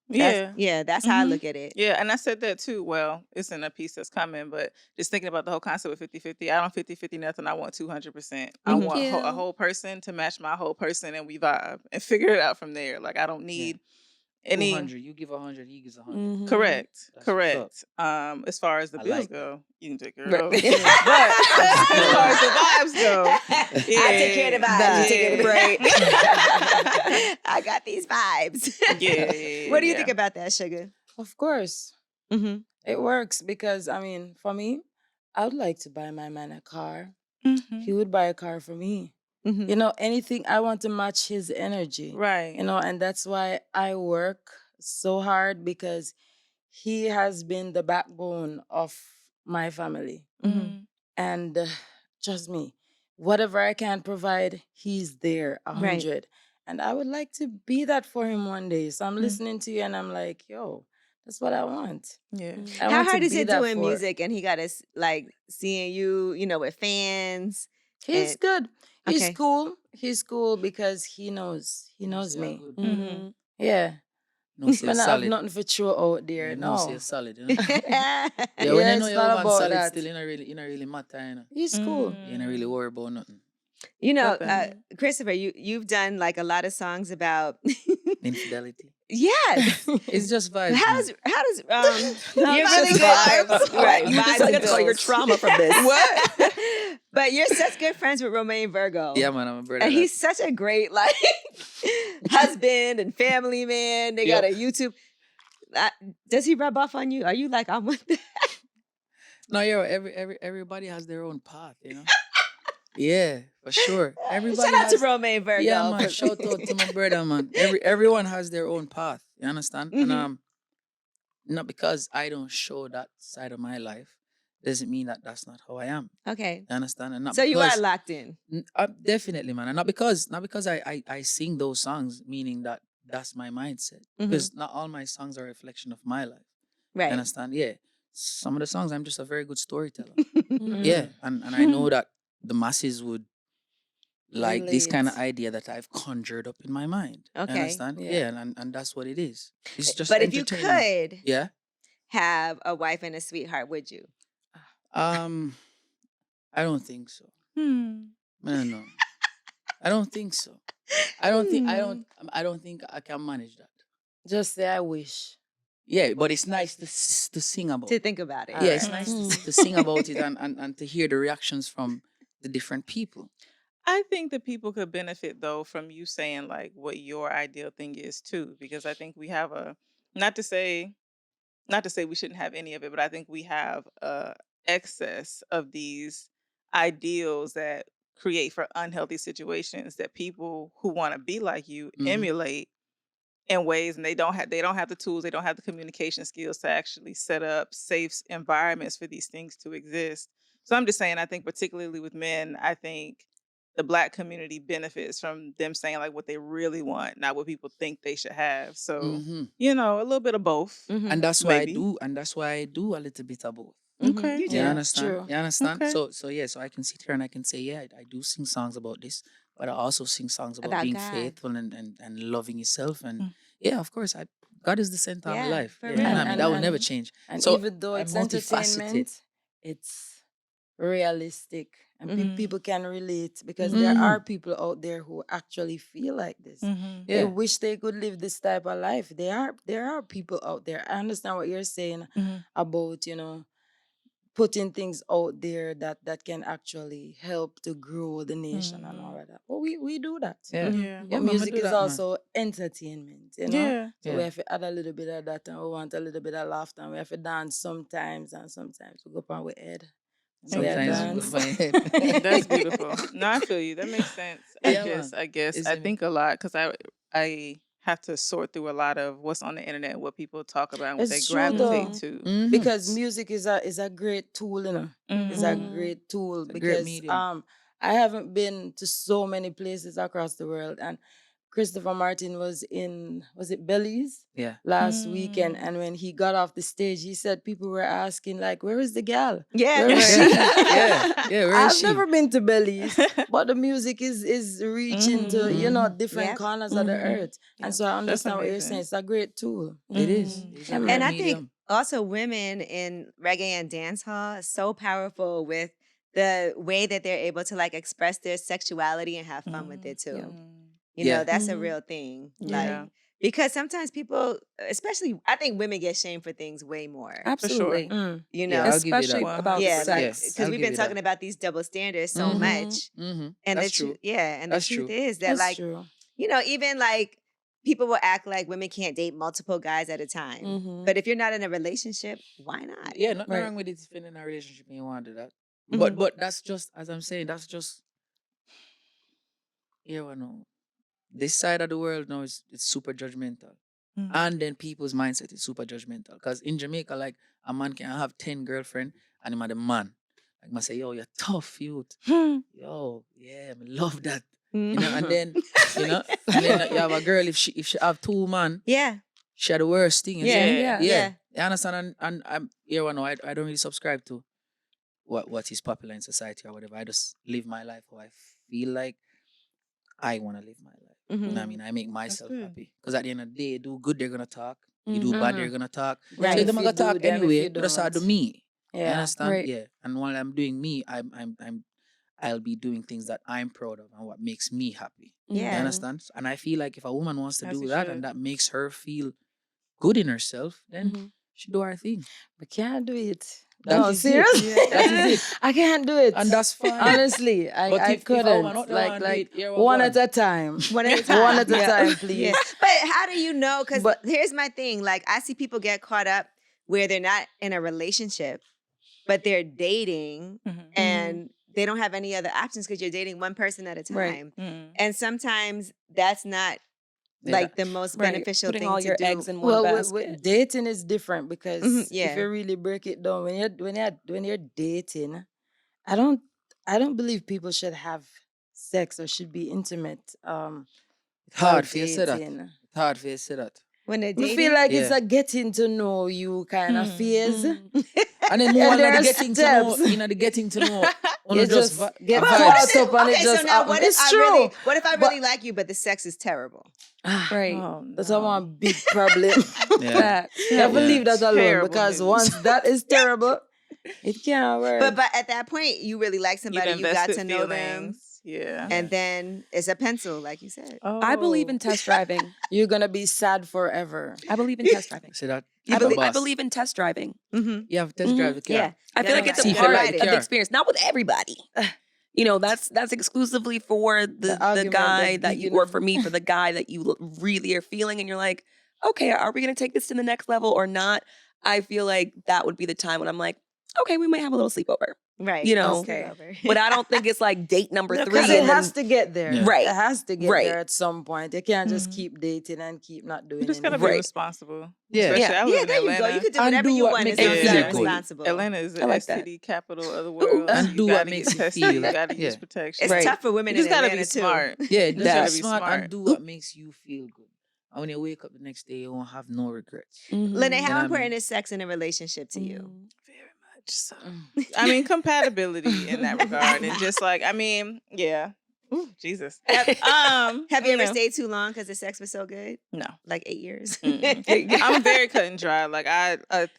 That's how I look at it. Yeah, and I said that too. Well, it's in a piece that's coming, but just thinking about the whole concept of 50-50, I don't 50-50 nothing. I want 200%. I want a whole person to match my whole person, and we vibe and figure it out from there. Like, I don't need any 200, you give 100, he gives 100. Correct. That's Correct. As far as the bills like go, you can take care Right. of it. But as far as the vibes go, I take care of the vibes. You take care of the break. I got these vibes. What do you think about that, Shuga? Of course. It works because, I mean, for me, I would like to buy my man a car. He would buy a car for me. You know, anything, I want to match his energy. Right. You know, and that's why I work so hard, because he has been the backbone of my family. And trust me, whatever I can provide, he's there 100. Right. And I would like to be that for him one day. So I'm listening to you and I'm like, yo, that's what I want. Yeah. I How want to hard is be it that doing for- music and he got us like seeing you, with fans? He's And- good. He's Okay. cool. He's cool because he knows me. Good. Yeah. No, say Man, I have solid. nothing for throw out there. Yeah, no. say solid. You know? yeah, Yeah, when Yeah, you know it's you're not over about solid that. still, you don't really matter, you know. He's cool. You don't really worry about nothing. Christopher, you've done like a lot of songs about Infidelity. yes. It's just vibes. How man. does you're It's really just good. vibes. Right, You just vibes like and to call your bills. trauma from this. What? But you're such good friends with Romain Virgo. Yeah, man, I'm a brother. And he's such a great like husband and family man. They got a YouTube. Does he rub off on you? Are you like, I'm with that? No, yeah, everybody has their own path, you know. Yeah, for sure. Everybody Shout out has, to Romain Virgo. Yeah, man. Shout out to my brother, man. Everyone has their own path. You understand? And not because I don't show that side of my life doesn't mean that that's not how I am. Okay. You understand? And not So you because, are locked in. Definitely, man. And not because I sing those songs, meaning that that's my mindset. Because not all my songs are a reflection of my life. Right. You understand? Yeah. Some of the songs, I'm just a very good storyteller. Yeah. And I know that the masses would like this kind of Relate. idea that I've conjured up in my mind. Okay. You understand? Yeah. Yeah, and that's what it is. It's just But if you entertainment. could Yeah. have a wife and a sweetheart, would you? I don't think so. No. I don't think so. I don't think I can manage that. Just say I wish. Yeah, but it's nice to sing about. To think about it. Yeah, it's right. nice to sing about it and to hear the reactions from the different people. I think that people could benefit though from you saying like what your ideal thing is too, because I think we have not to say we shouldn't have any of it, but I think we have excess of these ideals that create for unhealthy situations that people who want to be like you emulate in ways, and they don't have the tools, they don't have the communication skills to actually set up safe environments for these things to exist. So I'm just saying, I think particularly with men, I think the Black community benefits from them saying like what they really want, not what people think they should have. So a little bit of both. And that's why maybe. I do a little bit of both. Okay. You do. You understand? True. You understand? Okay. So I can sit here and I can say, yeah, I do sing songs about this, but I also sing songs about being God. faithful and loving yourself. And yeah, of course, God is the center of my Yeah, life. for Yeah, real. I mean, that will never change. And So even though I'm it's multifaceted. entertainment, it's realistic. And people can relate because Mhm. there are people out there who actually feel like this. They Yeah. wish they could live this type of life. There are people out there. I understand what you're saying about, putting things out there that can actually help to grow the nation and all of that. But we do that. Yeah. Yeah. But Mama, music do is that, man. also entertainment, Yeah. So Yeah. we have to add a little bit of that, and we want a little bit of laughter, and we have to dance sometimes, and sometimes we go up on with head. And we Sometimes dance. you go by That's beautiful. No, I feel you. That makes sense. Yeah, I guess It's I a- think a lot because I have to sort through a lot of what's on the internet and what people talk about and what they It's true, gravitate though. to. Mhm. Because music is a great tool, It's a great tool It's a great because medium. I haven't been to so many places across the world, and Christopher Martin was it Belize Yeah. last weekend, and when he got off the stage, he said people were asking like, "Where is the gal? Yeah. Where is right. she?" Yeah. Where is I've she? never been to Belize, but the music is reaching to different Yep. corners of the earth, and so I understand what you're amazing. saying. It's a great tool. It is. It's a Yeah, great And I medium. think also women in reggae and dancehall are so powerful with the way that they're able to like express their sexuality and have fun with it too. You know, Yeah. that's a real thing. Yeah. Like because sometimes people, especially I think women get shamed for things way more. Absolutely. You know, Yeah, I'll give you Especially that. about yeah, like sex. because I'll we've give been you talking that. about these double standards so Mhm. much. Mm-hmm. And That's the true. and That's the truth true. is that That's like true. even like people will act like women can't date multiple guys at a time. Mhm. But if you're not in a relationship, why not? Yeah, nothing Right. wrong with it if you're in a relationship and you want to do that. Mhm. But that's just, as I'm saying, that's just, this side of the world now it's super judgmental. And then people's mindset is super judgmental. Because in Jamaica, like, a man can have 10 girlfriends and him a the man. Like, man say, yo, you're tough, youth. Yo, yeah, I love that. And then, and then you have a girl, if she have 2 man, Yeah. she had the worst thing. You Yeah. see? Yeah. Yeah. You understand? And I'm here, I don't really subscribe to what is popular in society or whatever. I just live my life how I feel like I want to live my life. You know what I mean? I make myself good. happy. Because at the end of the day, you do good, they're going to talk. You do bad, they're going to talk. Right. So If they're going you to talk do, them if anyway. you But that's how I do don't. me. You Yeah. understand? Right. Yeah. And while I'm doing me, I'll be doing things that I'm proud of and what makes me happy. Yeah. You understand? And I feel like if a woman wants to As do you that should. and that makes her feel good in herself, then she do her thing. We can't do it. That No, is serious? it. That is it. I can't do it. And that's fine. Honestly, But I if a couldn't. woman not the one do Like it, here we one go. at a time. One at a time. One at a Yeah. time, please. Yeah. But how do you know? Because But- here's my thing. Like I see people get caught up where they're not in a relationship, but they're dating and they don't have any other options because you're dating one person at a time. Right. And sometimes that's not like the most Right. beneficial Putting thing all to your do. eggs in one Well, basket. dating is different because yeah. if you really break it down, when you're dating, I don't believe people should have sex or should be intimate. It's hard while for you to say that. dating. It's hard for you to say that. When they're I dating. feel like it's Yeah. a getting to know you kind of phase. And then more And there the are getting to know, steps. the getting to know. You just get But caught what if up and it okay, just so now happen. what if It's I true. really what if I But- really like you, but the sex is terrible? Right. Oh, That's no. one big problem. Yeah. Facts. You have to Yeah. leave that alone Terrible because news. once that is terrible, it can't work. But at that point, you really like somebody, You've you got invested to know them. feelings. Yeah. And then it's a pencil, like you said. Oh. I believe in test driving. You're gonna be sad forever. I believe in test driving. Say that. I believe in test driving. Mm-hmm. You have test drive the car. Yeah. I feel like it's See a if you part like of the the car. experience, not with everybody. You know, that's exclusively for the argument guy that's that you, beginning. or for me, for the guy that you really are feeling, and you're like, okay, are we gonna take this to the next level or not? I feel like that would be the time when I'm like, okay, we might have a little sleepover. Right. You know, Okay. but I don't think it's like date number No, 3. Because and it then- has to get there. Yeah. Right. It has to get Right. there at some point. You can't just Mhm. keep dating and keep not doing You just gotta anything. be Right. responsible. Yeah. Especially, Yeah. I live Yeah, in there you Atlanta. go. You could do And whatever do you what want makes as long you as you're feel good. responsible. Atlanta is I the like that. STD capital of the world. And You do what gotta makes get you tested. feel. You gotta use Yeah. protection. It's Right. tough for women You just in gotta Atlanta be too. smart. Yeah, just gotta be be smart smart. and do what makes you feel good. And when you wake up the next day, you won't have no regrets. Mhm. Lynae, You know how what I important mean? is sex in a relationship to you? Mhm. Very much so. I mean, compatibility in that regard, and just like, I mean, yeah. Ooh, Jesus. Have you ever know. stayed too long because the sex was so good? No. Like 8 years? I'm very cut and dry. Like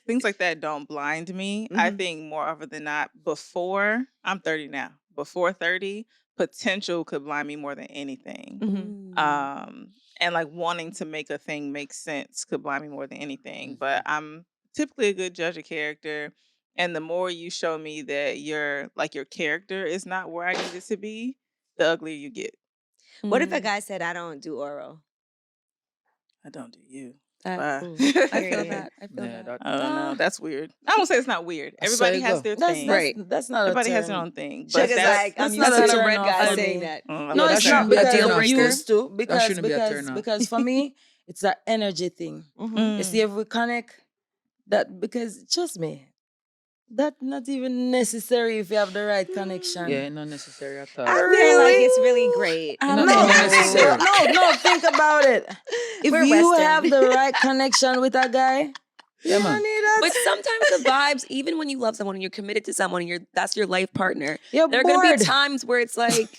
things like that don't blind me. I Mhm. think more often than not, before I'm 30 now, before 30, potential could blind me more than anything. Mhm. And like wanting to make a thing make sense could blind me more than anything. Mhm. But I'm typically a good judge of character. And the more you show me that your character is not where I need it to be, the uglier you get. What if a Mhm. guy said, I don't do oral? I don't do you. That- Bye. I feel Period. that. I feel Yeah, that. I don't know. Ah. That's weird. I won't say it's not weird. I saw Everybody you has go. their That's, thing. that's, Right. that's not Everybody a has turn. their own thing. But Sugar's that's like, I'm that's used not to a some turn red off guy for saying me. that. Mm, No, that it's shouldn't not be a because turn I'm off. used to. That shouldn't be a Because turn off. because for me, it's an energy thing. Mhm. You see, if we connect, that because trust me, that's not even necessary if you have the right connection. Yeah, not necessary at all. I feel like Really? it's really great. I No, don't know. necessary. no, think about it. If We're you Western. have the right connection with a guy, Yeah, you man. don't need that. But sometimes the vibes, even when you love someone and you're committed to someone and that's your life partner, You're there are going to bored. be times where it's like,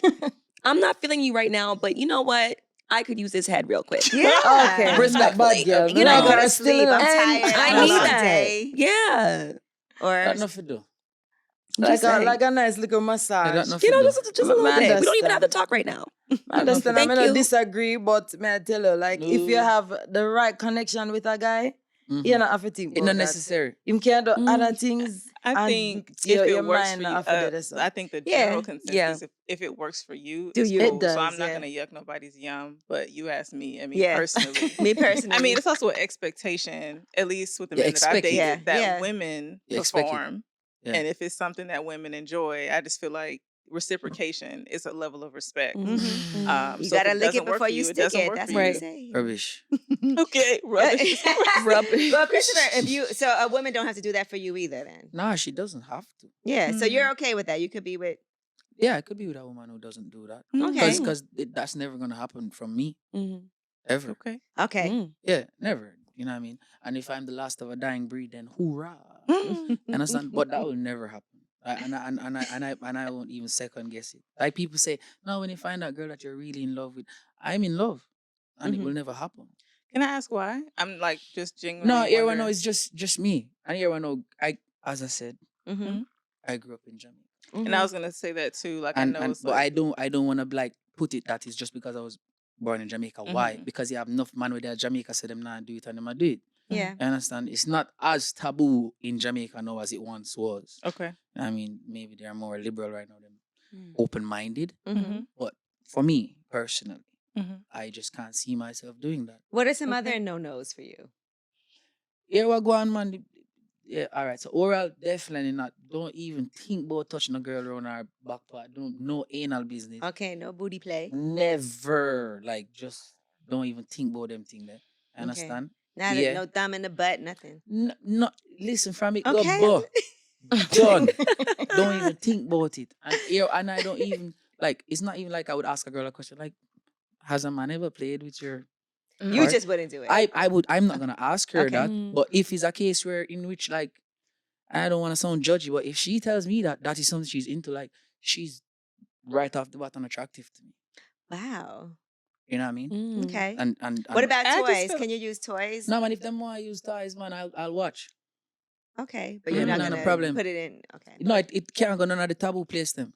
I'm not feeling you right now, but you know what? I could use this head real quick. Yeah. Okay, Respectfully, not bad, girl. you know, I go to Girl, sleep. I'm And tired. I had a need long that. day. Yeah. Or That enough to do. like a nice little Yeah, massage. that enough You to know, do. just a little Man, bit. We don't even have to understand. talk right now. I understand. I Thank mean, I you. disagree, but may I tell you, like, if you No. have the right connection with a guy, Mhm. you don't have to think It's about not that. necessary. You can do Mm. other things. I and think your, if your it works mind for not you, have to do this. I think the Yeah. general consensus, Yeah. if it works for you, Do it's you? cool. It does, So I'm not yeah. gonna yuck nobody's yum, but you asked me. I mean, Yeah. personally. me personally. I mean, it's also an expectation, at least with the Yeah, men that I've expect it. dated, Yeah, that yeah. women Yeah, expect it. perform. Yeah. And if it's something that women enjoy, I just feel like reciprocation is a level of respect. Mhm. So You if gotta it lick doesn't it work before for you it stick doesn't it. work That's for what you. they say. Rubbish. Okay, rubbish. Rubbish. Well, Christopher, so a woman don't have to do that for you either, then. Nah, she doesn't have to. Yeah. So Mm. you're okay with that. You could be with. Yeah, I could be with a woman who doesn't do that. Okay. Because that's never gonna happen from me Mhm. ever. Okay. Okay. Mm. Yeah, never. You know what I mean? And if I'm the last of a dying breed, then hoorah. Understand? But that will never happen. And I won't even second guess it. Like people say, no, when you find that girl that you're really in love with, I'm in love, and it will never happen. Can I ask why? I'm like just genuinely. No, everyone wondering. knows it's just me, and everyone know as I said, Mm-hmm. I grew up in Jamaica, And I was gonna say that too. Like I know it's but like. I don't want to like put it that it's just because I was born in Jamaica. Why? Mhm. Because you have enough man with their Jamaica say them not do it and them not do it. Yeah. You understand? It's not as taboo in Jamaica now as it once was. Okay. I mean, maybe they're more liberal right now than Mm. open-minded. Mm-hmm. But for me personally, Mhm. I just can't see myself doing that. What are some Okay. other no-nos for you? Here we go on, man. Yeah, all right. So oral, definitely not. Don't even think about touching a girl around her back part. Don't no anal business. Okay, no booty play. Never. Like just don't even think about them thing there. Okay. Understand? Not Yeah. no thumb in the butt, nothing. No, listen from it. Okay. Go, done. Don't even think about it. And I don't even like. It's not even like I would ask a girl a question like, "Has a man ever played with your?" You Or- just wouldn't do it. I would. I'm not gonna ask her Okay. that. Mm. But if it's a case where in which like, I don't want to sound judgy, but if she tells me that that is something she's into, like she's right off the bat unattractive to me. Wow. You know what I mean? Mm. Okay. And What about I just toys? feel- Can you use toys? no man? If them want to use toys, man, I'll watch. Okay, but Yeah, you're not no gonna problem. put it in. Okay. No, it can't go none of the taboo place them.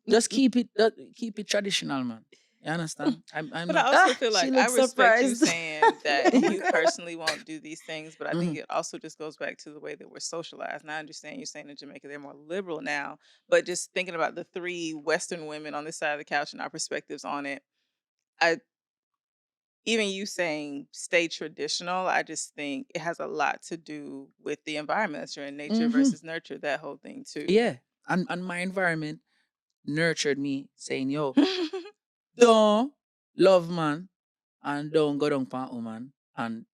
Just keep it traditional, man. You understand? I'm But not. I also feel she like I looks respect you surprised. saying that you personally won't do these things, but I think it also just goes back to the way that we're socialized. And I understand you saying in Jamaica they're more liberal now, but just thinking about the three Western women on this side of the couch and our perspectives on it, even you saying stay traditional, I just think it has a lot to do with the environment that you're in, nature versus nurture, that whole thing too. Yeah, and my environment nurtured me saying, "Yo, don't love man, and don't go down pan woman, and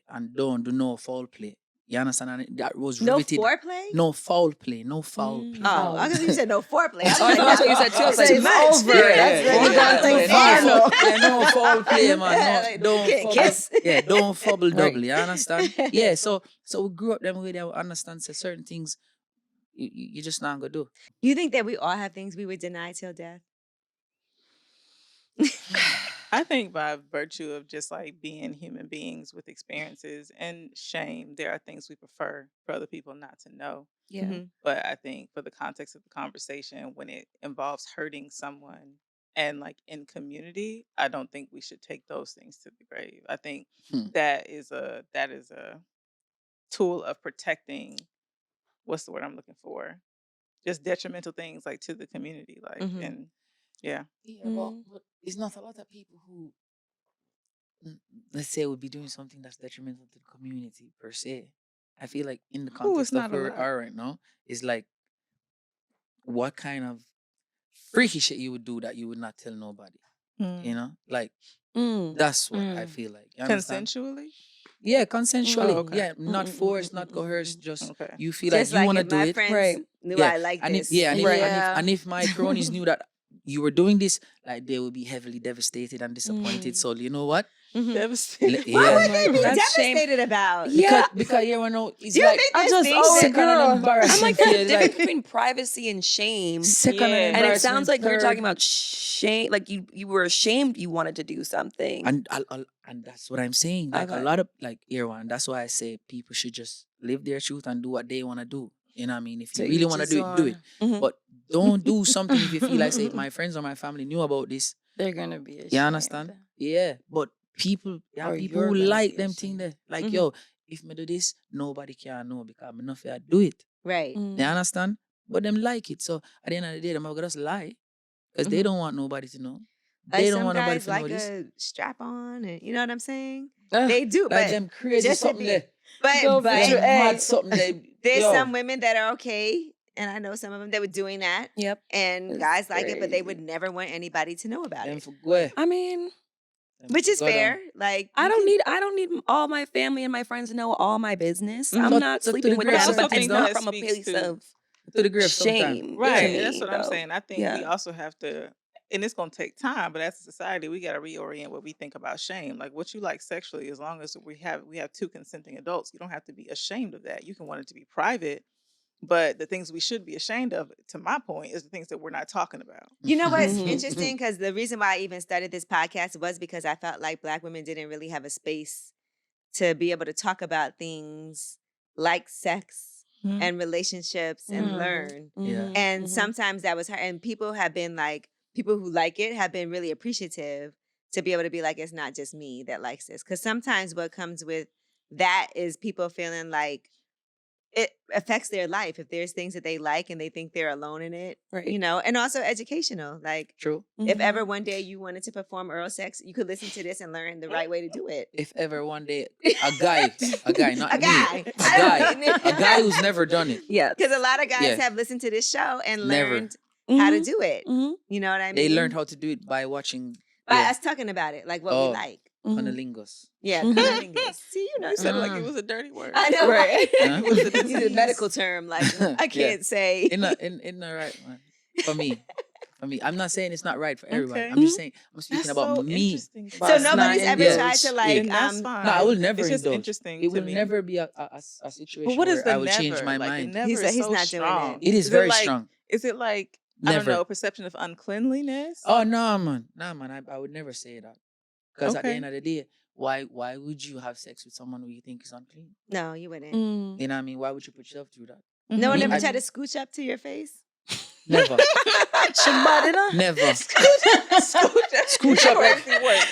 and don't do no foul play." You understand? And that was No riveted. foreplay? No foul play. No foul play. Oh, I thought you said no foreplay. I was Oh, like, that's what you said too. I was like, Say it's much. over. Yeah, That's when you gone too far now. no foul play, man. No, Like, don't can't fumble. kiss. Yeah, don't fumble Right. double. You understand? Yeah, so we grew up them way they understand say certain things you just not gonna do. You think that we all have things we would deny till death? I think by virtue of just like being human beings with experiences and shame, there are things we prefer for other people not to know. Yeah. Mhm. But I think for the context of the conversation, when it involves hurting someone and like in community, I don't think we should take those things to the grave. I think that is a tool of protecting, what's the word I'm looking for? Just detrimental things like to the community. Like and yeah. Yeah, but it's not a lot of people who let's say would be doing something that's detrimental to the community per se. I feel like in the context of not a where we lot. are right now, is like what kind of freaky shit you would do that you would not tell nobody. You know? Like that's what I feel like. You understand? Consensually? Yeah, consensually. okay. Yeah, not forced, not coerced. Just Okay. you feel Just like you like want to if do my it. friends Right. knew Yeah, I like and this. if and Yeah. if my cronies knew that you were doing this, like they would be heavily devastated and disappointed. So you know what? Devastated. What Yeah. would they be That's shame. devastated about? Yeah. Because you know it's Do you like think I there's just things always that- second and girl. embarrassing. I'm like, for there's you, a difference between privacy and shame. second Yeah. and And it embarrassment. sounds like you're third. talking about shame, like you were ashamed you wanted to do something. And that's what I'm saying. Like a Okay. lot of like Irwan, that's why I say people should just live their truth and do what they want to do. You know what I mean? If you To really each want to his do it, do it. Mhm. But don't do something if you feel like say if my friends or my family knew about this. They're gonna be ashamed. You understand? Yeah. But people, Or people you're who gonna like be them thing ashamed. there. Like, yo, if me do this, nobody can know because I'm not fair do it. Right. You understand? But them like it. So at the end of the day, them gonna just lie. Because they don't want nobody to know. Like They don't some want nobody guys to know like this. a strap on, and you know what I'm saying? Ugh, They do, Like but them crazy just to something be- there. but Go but picture Them A. mad something there. there's Yo. some women that are okay, and I know some of them that were doing that, Yep. and It's guys like it, but they would crazy. never want anybody to know about Them it, for go. I mean, which is fair. Like I you don't can- need all my family and my friends to know all my business. I'm So- not so to sleeping the with grave them, but sometimes, it's though. not That from a speaks place to- of To the grave sometime. shame. Right. to And me, that's what I'm though. saying. I think we Yeah. also have to, and it's going to take time, but as a society, we got to reorient what we think about shame. Like what you like sexually, as long as we have two consenting adults, you don't have to be ashamed of that. You can want it to be private, but the things we should be ashamed of, to my point, is the things that we're not talking about. You know what's Mhm. interesting? Because the reason why I even started this podcast was because I felt like Black women didn't really have a space to be able to talk about things like sex Mhm. and relationships and Mhm. learn. Yeah. And sometimes that was hard. And people have been like, people who like it have been really appreciative to be able to be like, it's not just me that likes this. Because sometimes what comes with that is people feeling like it affects their life if there's things that they like and they think they're alone in it, Right. you know, and also educational. Like True. if ever one day you wanted to perform oral sex, you could listen to this and learn the right way to do it. If ever one day a guy, not A me, guy. a guy who's never done it. Yeah. Because a lot of guys Yeah. have listened to this show and Never. learned how to Mhm. do it. Mhm. You know what I mean? They learned how to do it by watching By us talking about it, like what we Oh. like. Mhm. cunnilingus. Yeah, Mhm. cunnilingus. See, you know, You said it like it Mm. was a dirty word. I know, right? Huh? Was it It's a medical term. Like I can't say. In the right man. For me. I'm not saying it's not right for everybody. Okay. I'm just saying I'm speaking That's about so me. interesting. So But nobody's not ever indulge. tried to like And that's fine. No, I will never It's just indulge. interesting It to will me. never be a situation But what is where the I will never? change my like, mind. The never He said is he's so not doing strong. it. It is it very like, strong. Is it like I don't Never. know, a perception of uncleanliness? Oh no, man. I would never say that. Because at the Okay. end of the day, why would you have sex with someone who you think is unclean? No, you wouldn't. Mm. You know what I mean? Why would you put yourself through that? No one Me, ever I- tried to scooch up to your face. Never. She bad, you know? Never. Scooch up like- actually work.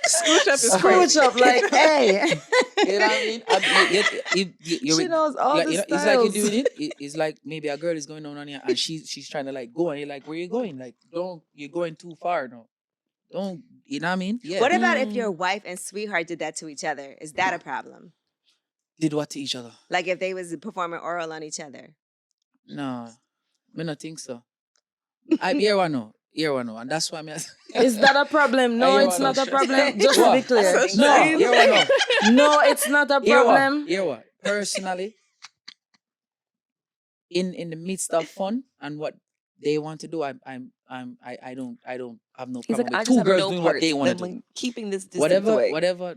Scooch up is Scooch crazy. up like, hey. You know what I mean? She knows all like, the you know, styles. it's like you're doing it. It's like maybe a girl is going on here and she's trying to like go and you're like, where you going? Like, you're going too far now. Don't, you know what I mean? Yeah. What about if your wife and sweetheart did that to each other? Is that a problem? Did what to each other? Like if they was performing oral on each other? No, I don't think so. I hear one no, and that's why I'm. Is that a problem? No, Hear it's one not no. a problem. Just to be clear. No, hear one no. No, it's not a problem. Hear what? Personally, in the midst of fun and what they want to do, I don't have no He's problem like, I with just two have girls no doing part what they want to in do. like keeping this distance away. Whatever.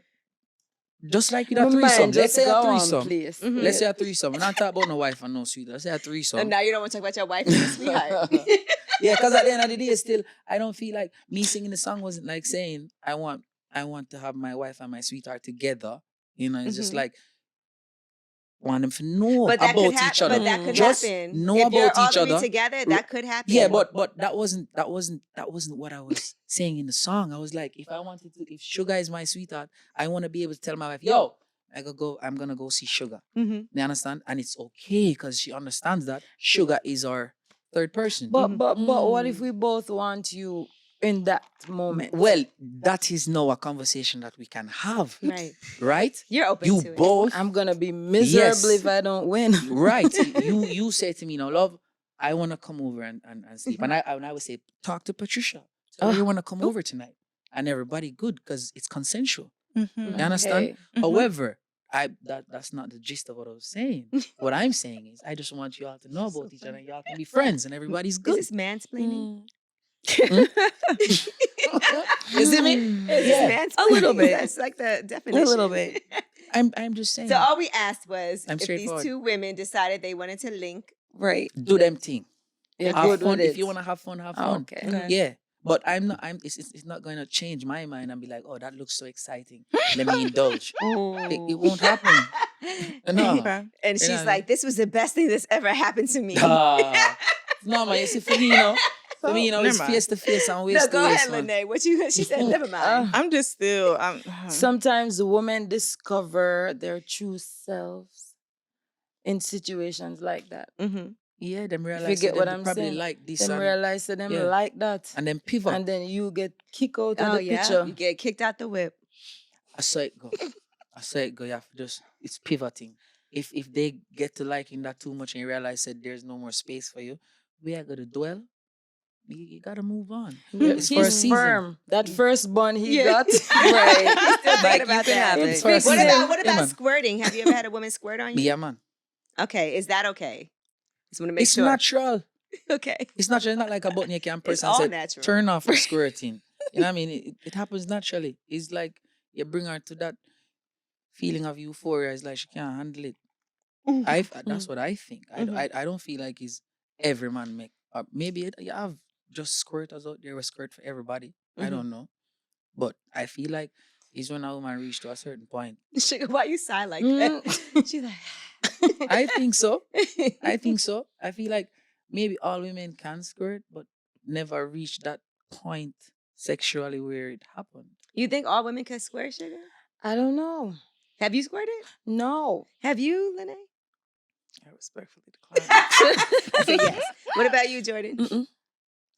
Just like with a My threesome. man, Let's just say a go on, threesome. please. Let's say a threesome. We're not talking about no wife and no sweet. Let's say a threesome. And now you don't want to talk about your wife and your sweetheart. Yeah, because at the end of the day, still, I don't feel like me singing the song wasn't like saying I want to have my wife and my sweetheart together. You know, it's just like want them to know But that about could each other. But that could Just happen. know If you're about all each three other. together, that could happen. Yeah, but that wasn't what I was saying in the song. I was like, if Shuga is my sweetheart, I want to be able to tell my wife, yo, I'm gonna go see Shuga. Mm-hmm. You understand? And it's okay because she understands that Shuga is our third person. But what if we both want you in that moment? Well, that is now a conversation that we can have. Right. Right? You're open You to it. both I'm gonna be miserable Yes. if I don't win. right. You say to me, now, love, I wanna come over and sleep. And I would say, talk to Patricia. Tell her you wanna come over tonight. And everybody good because it's consensual. Mm-hmm. You understand? Okay. However, that's not the gist of what I was saying. What I'm saying is I just want you all to know about each other and y'all can be friends and everybody's good. Is this mansplaining? Is it me? Is Yeah. this mansplaining? A little bit. That's like the definition. A little bit. I'm just saying. So all we asked was I'm if these straightforward. two women decided they wanted to link. Right. Do them thing. You're Have good fun. with If it. you wanna have fun, have Oh, fun. okay. Okay. Yeah. But it's not gonna change my mind and be like, oh, that looks so exciting. Let me indulge. It won't happen. No. Okay. And she's Yeah. like, this was the best thing that's ever happened to me. No, man, you see, for me, it's Never mind. face to face and No, waist to go waist, ahead, man. Lynae. She said, never mind. I'm just still. Sometimes women discover their true selves in situations like that. Mm-hmm. Yeah, them If realize you get that what them I'm probably saying, like this them and, realize that them yeah. like that, and then pivot. and then you get kicked out of Oh, the yeah. picture. You get kicked out the whip. I saw it go. You have to it's pivoting. If they get to liking that too much and you realize that there's no more space for you, we are gonna dwell. You gotta move on. It's for a He's season. firm. That first bun he Yeah. got. Right. Like you can have It's it. for a What season. about Yeah, man. squirting? Have you ever had a woman squirt on you? Yeah, man. Okay, is that okay? Just want to make It's sure. natural. Okay. It's natural. It's not like a button you can press It's and all say, natural. turn off for squirting. You know what I mean? It happens naturally. It's like you bring her to that feeling of euphoria. It's like she can't handle it. That's what I think. I don't feel like it's every man make. Maybe you have just squirters out there with squirt for everybody. I don't know. But I feel like it's when a woman reach to a certain point. Sugar, why you sigh like that? She's like, I think so. I feel like maybe all women can squirt, but never reach that point sexually where it happened. You think all women can squirt, Sugar? I don't know. Have you squirted? No. Have you, Lynae? I respectfully decline. I say yes. What about you, Jordan? Mm-mm.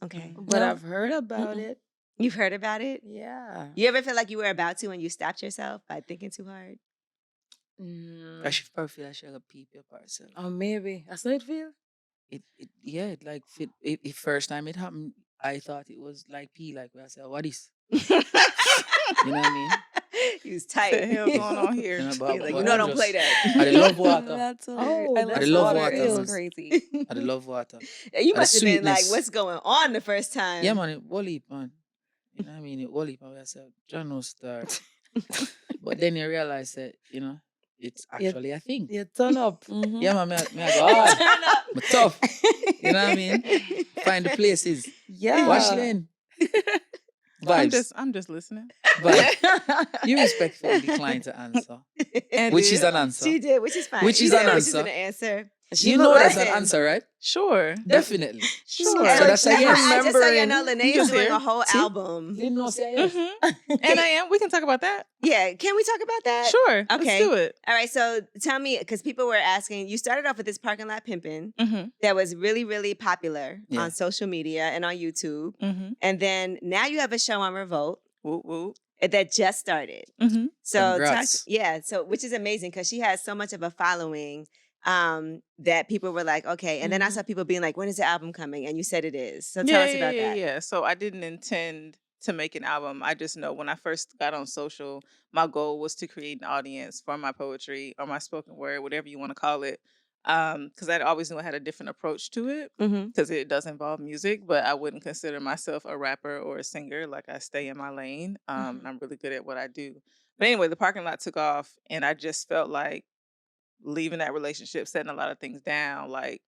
Okay. But No. I've heard about Mm-mm. it. You've heard about it? Yeah. You ever feel like you were about to and you stopped yourself by thinking too hard? I should probably feel like she got pee your parcel. Or maybe. That's how it feel. It like fit. It first time it happened, I thought it was like pee. Like I said, what is? You know what I mean? He was What the tight. hell going on here? You know, He's but- like, but you know, I don't just- play that. I love water. That's Oh, I that's love water. water, It's man. crazy. I love water. You the must have been like, sweetness. what's going on the first time? Yeah, man, it wally, man. You know what I mean? It wally, man. I said, John no start. But then you realize that, it's actually a thing. You turn up. Mhm. Yeah, man, me I go hard. I'm tough. You know what I mean? Find the places. Yeah. Watch then. Vibes. I'm just listening. Vibes. You respectfully decline to answer. And Which is an answer. She did, which is fine. Which You is said an Which is answer. an answer. You know that's an Listen. answer, right? Sure. Definitely. Sure. So that's a yes. I just so you know, remembering. Lynae is doing hear. a whole See? album. Didn't know say yes. And I am. We can talk about that. Yeah, can we talk about that? Sure. Okay. Let's do it. All right, so tell me, because people were asking, you started off with this parking lot pimping Mm-hmm. that was really, really popular Yeah. on social media and on YouTube. Mm-hmm. And then now you have a show on Revolt Woo woo. that just started. Mm-hmm. So, Congrats. which is amazing because she has so much of a following that people were like, okay. And then I saw people being like, when is the album coming? And you said it is. So tell us about that. Yeah. So I didn't intend to make an album. I just know when I first got on social, my goal was to create an audience for my poetry or my spoken word, whatever you want to call it. Because I always knew I had a different approach to it because it does involve music, but I wouldn't consider myself a rapper or a singer. Like I stay in my lane. And I'm really good at what I do. But anyway, the parking lot took off and I just felt like leaving that relationship, setting a lot of things down, like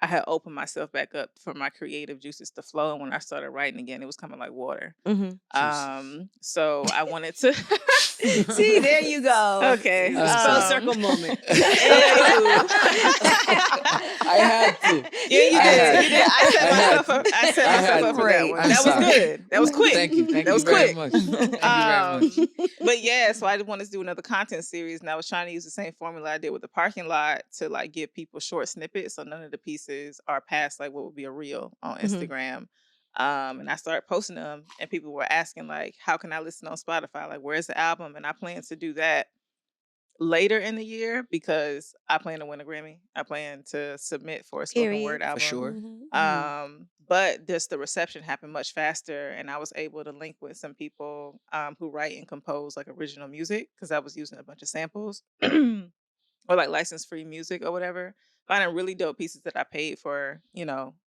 I had opened myself back up for my creative juices to flow. And when I started writing again, it was coming like water. So I wanted to See, there you go. Okay. Full circle moment. I had to. Yeah, you I did. had You did. I set I had myself up. I set I myself had up for Great. that one. I'm That sorry. was good. That was quick. Thank you. Thank That you was very quick. much. Thank you very much. But yeah, so I wanted to do another content series, and I was trying to use the same formula I did with the parking lot to like give people short snippets, so none of the pieces are past like what would be a reel on Instagram. And I started posting them, and people were asking like, "How can I listen on Spotify? Like, where's the album?" And I plan to do that later in the year because I plan to win a Grammy. I plan to submit for a spoken Period. word album For sure. But just the reception happened much faster, and I was able to link with some people who write and compose like original music because I was using a bunch of samples or like license-free music or whatever. Finding really dope pieces that I paid for,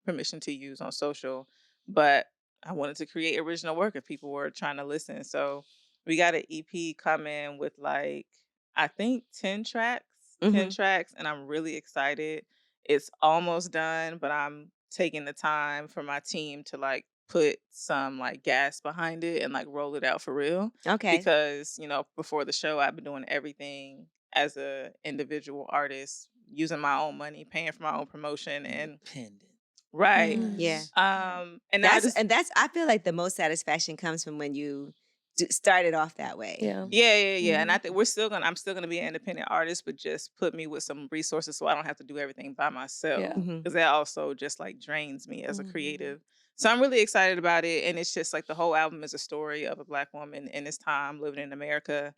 permission to use on social. But I wanted to create original work if people were trying to listen. So we got an EP coming with like I think 10 tracks, 10 tracks, and I'm really excited. It's almost done, but I'm taking the time for my team to like put some like gas behind it and like roll it out for real. Okay. Because, before the show, I've been doing everything as a individual artist, using my own money, paying for my own promotion and Independent. right. Yeah. And I That's I feel like the most satisfaction comes from when you started off that way. Yeah. And I think I'm still gonna be an independent artist, but just put me with some resources so I don't have to do everything by myself. Because that also just like drains me as a creative. So I'm really excited about it. And it's just like the whole album is a story of a Black woman in this time living in America.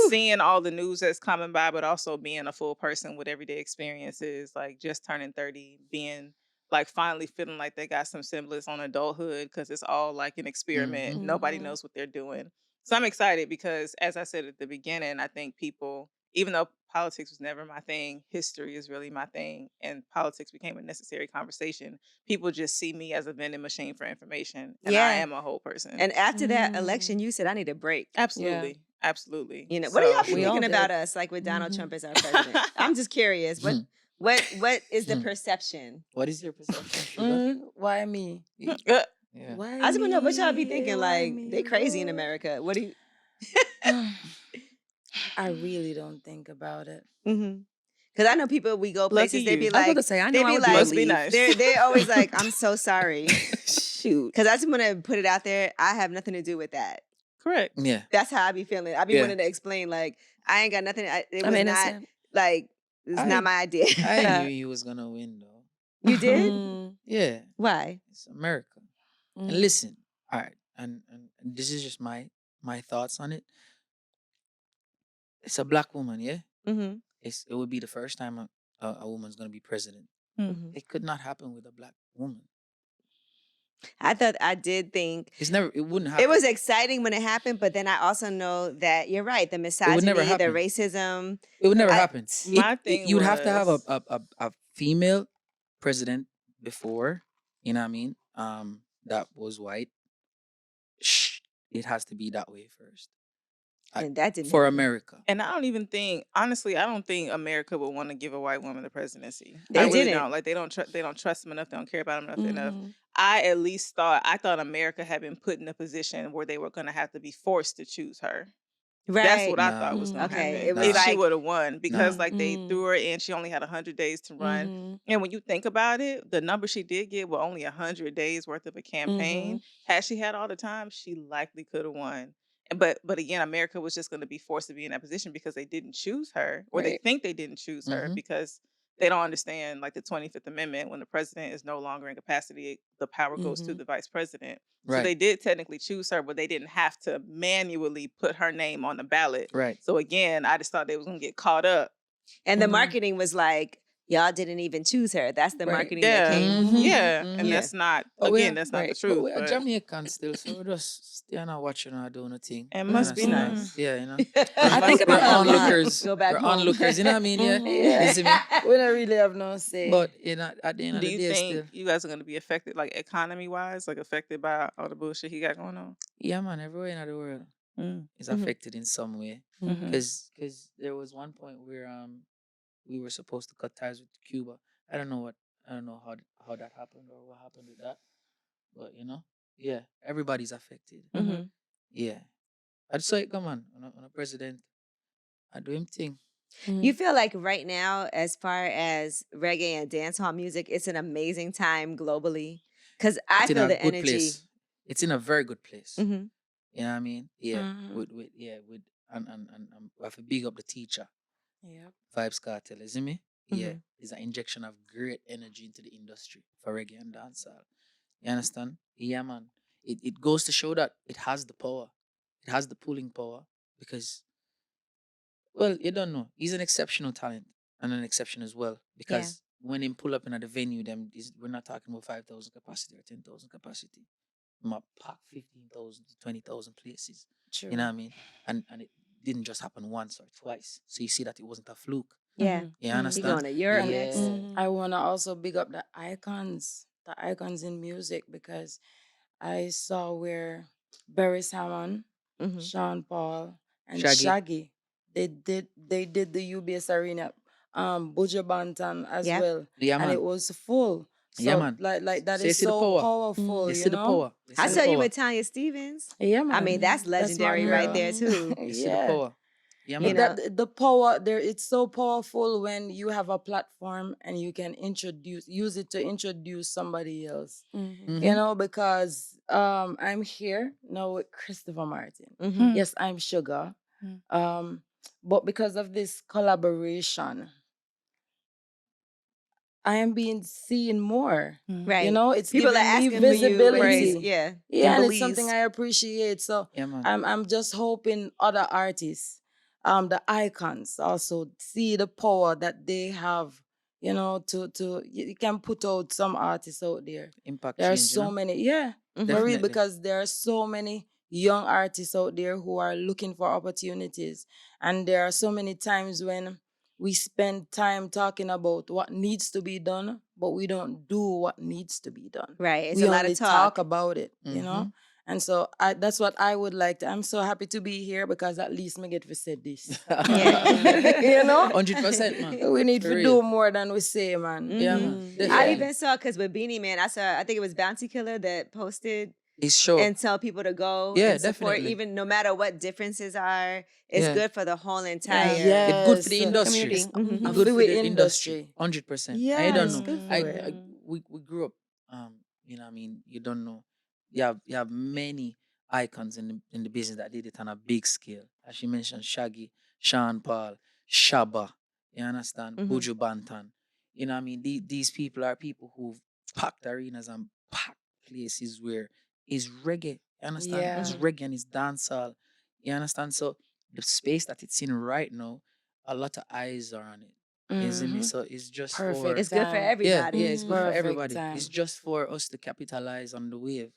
Seeing all the news that's coming by, but also being a full person with everyday experiences, like just turning 30, being like finally feeling like they got some semblance on adulthood because it's all like an experiment. Nobody knows what they're doing. So I'm excited because as I said at the beginning, I think people, even though politics was never my thing, history is really my thing. And politics became a necessary conversation. People just see me as a vending machine for information. And I am a whole person. And after that election, you said, I need a break. Absolutely. Absolutely. What are y'all thinking about us, like with Donald Trump as our president? I'm just curious. What is the perception? What is your perception? Why me? Yeah. Why I just want to know what y'all be me? thinking. Why Like me? they crazy in America. What do you? I really don't think about it. Because I know people. We go places. Lucky They be you. I was like, about to say, I know they I be would like, Must be nice. They're always like, I'm so sorry. Shoot. Because I just want to put it out there. I have nothing to do with that. Correct. Yeah. That's how I be feeling. I be Yeah. wanting to explain. Like I ain't got nothing. It I'm was not innocent. like it's not my idea. I knew you was gonna win though. You did? Yeah. Why? It's America. And listen, all right, and this is just my thoughts on it. It's a Black woman, yeah. It would be the first time a woman's gonna be president. It could not happen with a Black woman. I did think It wouldn't happen. it was exciting when it happened, but then I also know that you're right. The misogyny, never the happen. racism. It would never happen. My thing you would have to have was- a female president before, you know what I mean? That was white. It has to be that way first. And that didn't For happen. America. And I don't even think, honestly, I don't think America would want to give a white woman the presidency. They I really didn't. don't. Like they don't trust them enough. They don't care about them enough. I thought America had been put in a position where they were going to have to be forced to choose her. That's what I Nah, thought was going to Okay, happen it was if she like would have won, because Nah. like they threw her in. She only had 100 days to run. And when you think about it, the number she did get were only 100 days worth of a campaign. Had she had all the time, she likely could have won. But again, America was just going to be forced to be in that position because they didn't choose her, or they Right. think they didn't choose her because they don't understand like the 25th Amendment. When the president is no longer in capacity, the power goes to the vice president. So Right. they did technically choose her, but they didn't have to manually put her name on the ballot. Right. So again, I just thought they was gonna get caught up. and the marketing was like, y'all didn't even choose her. That's the Right. marketing that came. Yeah. And Yeah. that's not, But we again, are- that's not the right. But truth. we're But Jamaican still, so we just stay and watching and doing a thing. it You must be understand? nice. Yeah, you know. I think We're about that a lot. onlookers. Go back We're home. onlookers. You know what I mean? Yeah. Yeah. You see me? We don't really have no say. But you know, at the end of Do the you day, think still, you guys are gonna be affected, like economy wise, like affected by all the bullshit he got going on? yeah, man, everywhere in the world is affected in some way. Because there was one point where we were supposed to cut ties with Cuba. I don't know how that happened or what happened with that. But you know, yeah, everybody's affected. Yeah. I'd say, come on a president, I do him thing. You feel like right now, as far as reggae and dancehall music, it's an amazing time globally? Because I It's in feel a the good energy. place. It's in a very good place. Mhm. You know what I mean? Yeah. Mhm. With and we have to big up the teacher. Yep. Vibes Cartel, isn't me? Yeah. Mhm. It's an injection of great energy into the industry for reggae and dancehall. You understand? Yeah, man. It goes to show that it has the power. It has the pulling power because, well, you don't know. He's an exceptional talent and an exception as well. Because when him pull up in at the venue, we're not talking about 5,000 capacity or 10,000 capacity. My pack 15,000 to 20,000 places. True. You know what I mean? And it didn't just happen once or twice. So you see that it wasn't a fluke. Yeah. You He understand? going to Europe Yeah. next. I want to also big up the icons in music, because I saw where Barry Hammond, Mhm. Sean Paul, and Shaggy. Shaggy, they did the UBS Arena, Buju Banton as Yeah. well, Yeah, and man. it was full. So Yeah, man. like that So you is see the so power. powerful, You you see the know. power. You I see saw the you power. with Tanya Stevens. Yeah, man. I mean, that's my legendary right girl. there too. You see the Yeah. power. Yeah, man. You know, The power there, it's so powerful when you have a platform and you can use it to introduce somebody else. Mhm. You know, because I'm here now with Christopher Martin. Mhm. Yes, I'm Shuga. But because of this collaboration, I am being seen more. right. You know, it's People are giving me asking for you. visibility. Praise. Yeah. Yeah, and it's Belize. something I appreciate. So Yeah, man. I'm just hoping other artists, the icons, also see the power that they have. You know, to you can put out some artists out there. Impact There are change, so you know? many, yeah, for real, Definitely. because there are so many young artists out there who are looking for opportunities, and there are so many times when we spend time talking about what needs to be done, but we don't do what needs to be done. Right. It's We a lot only of talk talk. about it, you know? And so that's what I would like to. I'm so happy to be here because at least me get to say this. Yeah. You know? 100%, man. We need For to real. do more than we say, man. Yeah, Mhm. man. Yeah. I Definitely. even saw, because with Beanie Man, I think it was Bounty Killer that posted It's sure. and tell people to go Yeah, and support, definitely. even no matter what differences are. It's Yeah. good for the whole entire. It's good for the Yes. industry. Community. It's Mhm. good for With the industry. 100%. Yeah, I don't it's know. good for it. We grew up. You know what I mean? You don't know. You have many icons in the business that did it on a big scale. As you mentioned, Shaggy, Sean Paul, Shabba. You understand? Mhm. Buju Banton. You know what I mean? These people are people who've packed arenas and packed places where it's reggae. You understand? Yeah. It's reggae and it's dancehall. You understand? So the space that it's in right now, a lot of eyes are on it. Isn't it? Mhm. So it's just Perfect. for It's good for time. everybody. yeah, it's good for Perfect everybody. time. It's just for us to capitalize on the wave.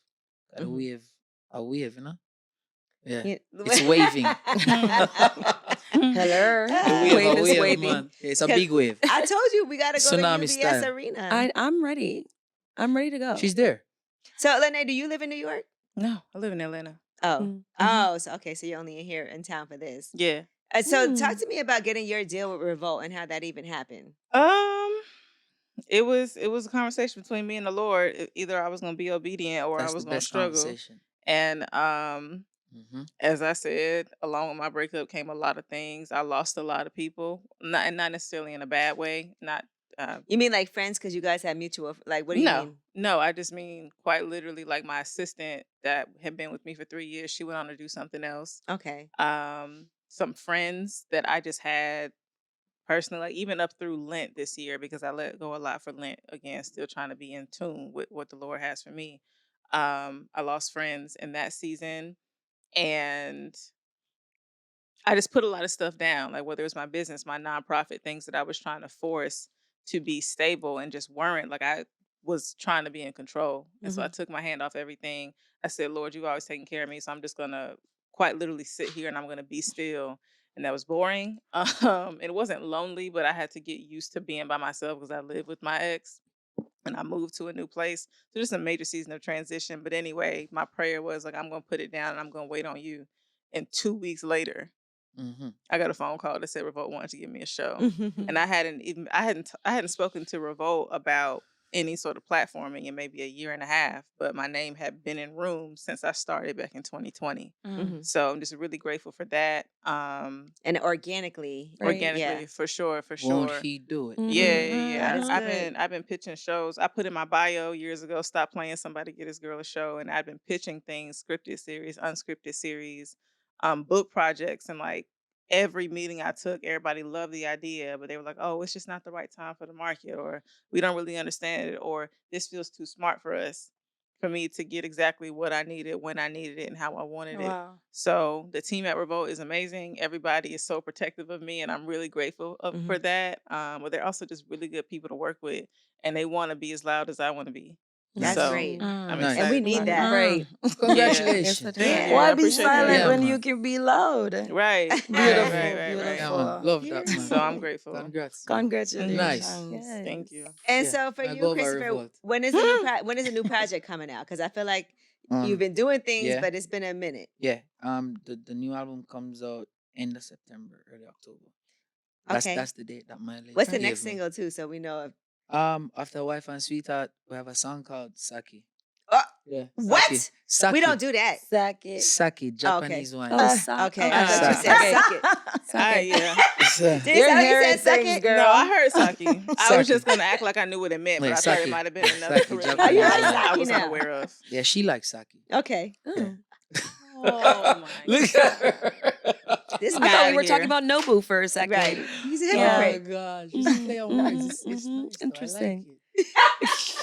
The Mhm. wave, a wave, you know? Yeah. Yeah. It's waving. Hello. The wave, Wave a is wave, waving. man. Yeah, it's a 'Cause big wave. I told you we got to go to Tsunami UBS style. Arena. I'm ready. I'm ready to go. She's there. So, Lynae, do you live in New York? No, I live in Atlanta. Oh. Mhm. So okay, so you're only here in town for this. Yeah. So talk to me about getting your deal with Revolt and how that even happened. It was a conversation between me and the Lord. Either I was gonna be obedient or I That's was the gonna best struggle. conversation. And As I said, along with my breakup came a lot of things. I lost a lot of people, not necessarily in a bad way. Not You mean like friends because you guys have mutual? Like, what do you mean? No, I just mean quite literally, like my assistant that had been with me for 3 years, she went on to do something else. Okay. Some friends that I just had personally, like even up through Lent this year, because I let go a lot for Lent. Again, still trying to be in tune with what the Lord has for me. I lost friends in that season, and I just put a lot of stuff down, like whether it's my business, my nonprofit, things that I was trying to force to be stable and just weren't. Like I was trying to be in control. And so I took my hand off everything. I said, Lord, you've always taken care of me. So I'm just going to quite literally sit here and I'm going to be still. And that was boring. It wasn't lonely, but I had to get used to being by myself because I lived with my ex and I moved to a new place. So just a major season of transition. But anyway, my prayer was like, I'm going to put it down and I'm going to wait on you. And 2 weeks later, I got a phone call that said Revolt wanted to give me a show, and I hadn't spoken to Revolt about any sort of platforming in maybe a year and a half, but my name had been in rooms since I started back in 2020. So I'm just really grateful for that. And organically, for sure. Won't he do it? Yeah. That is I've been pitching shows. I put in my bio years ago, stop playing, somebody get his girl a show, and I've been pitching things, scripted series, unscripted series, book projects, and like every meeting I took, everybody loved the idea, but they were like, "Oh, it's just not the right time for the market," or "We don't really understand it," or "This feels too smart for us." For me to get exactly what I needed, when I needed it, and how I wanted it. So the team at Revolt is amazing. Everybody is so protective of me, and I'm really grateful for that. But they're also just really good people to work with, and they want to be as loud as I want to be. That's great. I'm Nice. excited. And we need that. Great. Congratulations. Yeah. Why I be appreciate silent that. when Yeah, you man. can be loud? Right. Beautiful, Right. beautiful. Yeah, man. Love that, man. So I'm grateful. Congrats. Congratulations. Nice. Yes. Thank you. And Yeah, so for I you, go over Christopher, Revolt. when is a new project coming out? Because I feel like you've been doing things, but it's been a minute. Yeah. The new album comes out end of September, early October. Okay. That's the date that my lady What's the gave next me. single too? So we know. After Wife and Sweetheart, we have a song called Saki. Oh, Yeah. what? Saki. We don't do that. Saki, Japanese wine. Oh, Okay, I thought you said Sake. suck it. Yeah. Did You're you hearing said suck things, it? girl. No, I heard Saki. I was Saki. just gonna act like I knew what it meant, but Yeah, I thought Saki. it might have been another Saki, Caribbean Japanese Oh, you like wine I Saki was now. unaware of. Yeah, she likes Saki. Okay. Yeah. Oh my Look at her. This I man thought we outta were here. talking about Nobu for a second. Right. He's a Yeah. hypocrite. gosh. It's a play on words. It's nice. Though. Interesting.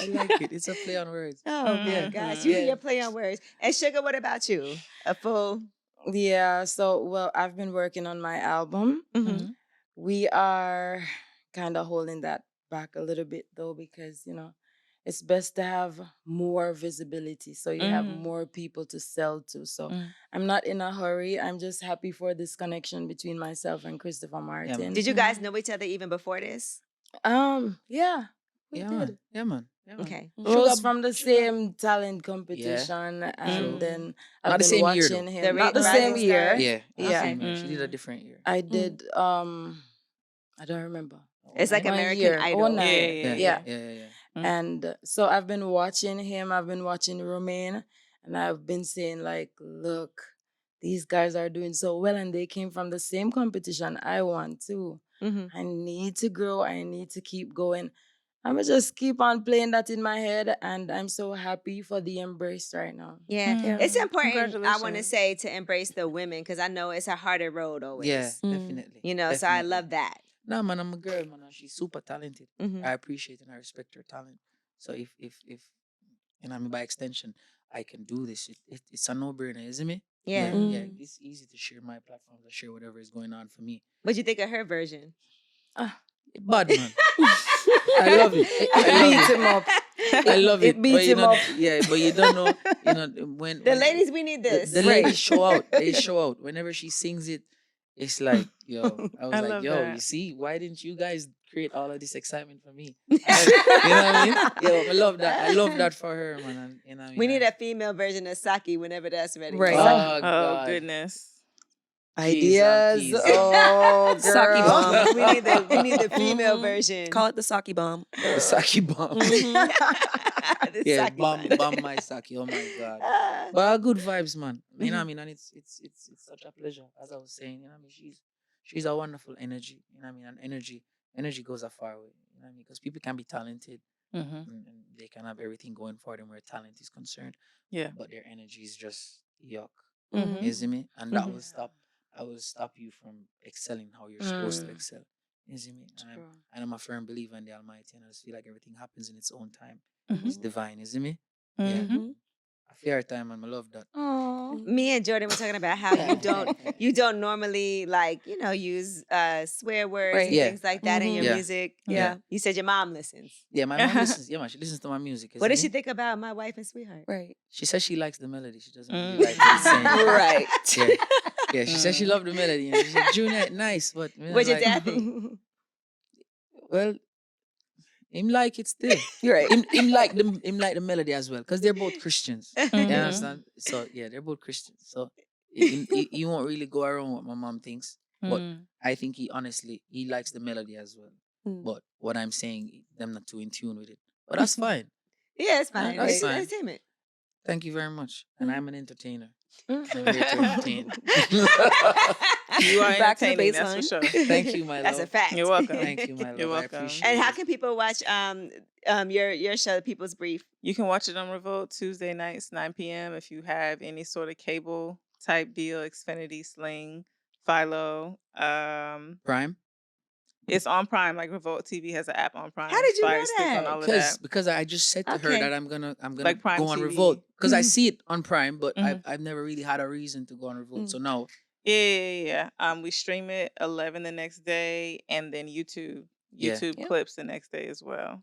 I like it. It's a play on words. Oh my gosh. You and your play on words. And Shuga, what about you? A full Yeah, so, well, I've been working on my album. We are kind of holding that back a little bit, though, because, it's best to have more visibility so you have more people to sell to. So I'm not in a hurry. I'm just happy for this connection between myself and Christopher Martin. Did you guys know each other even before this? Yeah, we did. Man. Yeah, man. Okay. Rose from the same talent competition, and then I've Not the been same year, watching though. him. The Not the Rising same year. Stars? Yeah. Yeah. Same year. She did a different year. I did. I don't remember. It's like One American year. Idol. 09. Yeah. And so I've been watching him. I've been watching Romaine, and I've been saying, like, look, these guys are doing so well, and they came from the same competition I want too. I need to grow. I need to keep going. I'm gonna just keep on playing that in my head, and I'm so happy for the embrace right now. Yeah. It's important, I want to Congratulations. say, to embrace the women because I know it's a harder road always. Yeah, definitely. So I love that. No, man, I'm a girl, man. And she's super talented. Mhm. I appreciate and I respect her talent. So if and I mean by extension, I can do this. It's a no-brainer, isn't it? Yeah. Yeah. It's easy to share my platforms, to share whatever is going on for me. What'd you think of her version? Bad man. I love it. Beat him up. I love it. It beats But you him know, up. yeah, but you don't know, when The ladies, we need this. the ladies show out. They show out. Whenever she sings it, it's like, yo, I was I like, love yo, that. you see, why didn't you guys create all of this excitement for me? You know what I mean? Yo, I love that. I love that for her, man. And, you know what I mean? We need a female version of Saki whenever that's ready. Right. Oh, Oh God. goodness. Ideas. keys, Oh, girl. Sake bomb. we need the female version. Call it the sake bomb. The sake bomb. The Yeah, sake bomb, bun. bomb my sake. Oh my God. But good vibes, man. You know what I mean? And it's such a pleasure. As I was saying, you know what I mean? She's a wonderful energy. You know what I mean? And energy goes a far way. You know what I mean? Because people can be talented and they can have everything going for them where talent is concerned. Yeah. But their energy is just yuck. Mhm. You see me? And that Mhm. will stop. I will stop you from excelling how you're supposed to Mm. excel. You see me? And True. I'm a firm believer in the Almighty, and I just feel like everything happens in its own time. Mhm. It's divine, you see me? Mhm. Mhm. A fair time, and I love that. Oh. Me and Jordan were talking about how you don't normally use swear words Right. and Yeah. things like that in your Yeah. music. Yeah. You said your mom listens. Yeah, my mom listens. Yeah, man, she listens to my music. you What see does she me? think about My Wife and Sweetheart? Right. She says she likes the melody. She doesn't really Mm. like what he's saying. Right. Yeah. Yeah, she says she loved the melody. And she said, Junior, nice, but What'd your dad think? Well, him like it still. You're right. Him like the melody as well, because they're both Christians. You Mhm. understand? So yeah, they're both Christians. So he won't really go around what my mom thinks. But Mm. I think he likes the melody as well. Mm. But what I'm saying, them not too in tune with it. But that's fine. Yeah, it's fine. That's It's fine. entertainment. Thank you very much. And I'm an entertainer. I'm Mm. here to entertain. You are Back to the entertaining, that's for baseline. sure. Thank you, my That's a love. fact. You're welcome. Thank you, my love. You're I welcome. appreciate And how it. can people watch your show, People's Brief? You can watch it on Revolt Tuesday nights, 9 p.m. If you have any sort of cable type deal, Xfinity, Sling, Philo. Prime? It's on Prime. Like Revolt TV has an app on Prime. How did you know Fire Stick that? on all of that. Because I just said to her Okay. that I'm gonna Like Prime go on TV. Revolt. Because I Mhm. see it on Prime, but Mhm. I've never really had a reason to go on Revolt. Mm. So now Yeah. We stream it 11 the next day, and then YouTube Yeah. Yep. clips the next day as well.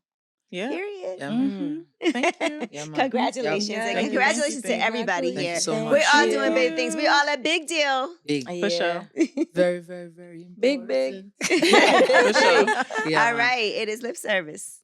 Yeah. Period. Yeah, man. Thank you. Yeah, man. Congratulations. Yeah. And Thank you, congratulations thank you, to everybody Thank you here. so Thank much. We're all you. doing big things. We all a big deal. Big. For sure. Very, very, very important. Big, big. For sure. Yeah, All man. right. It is lip service.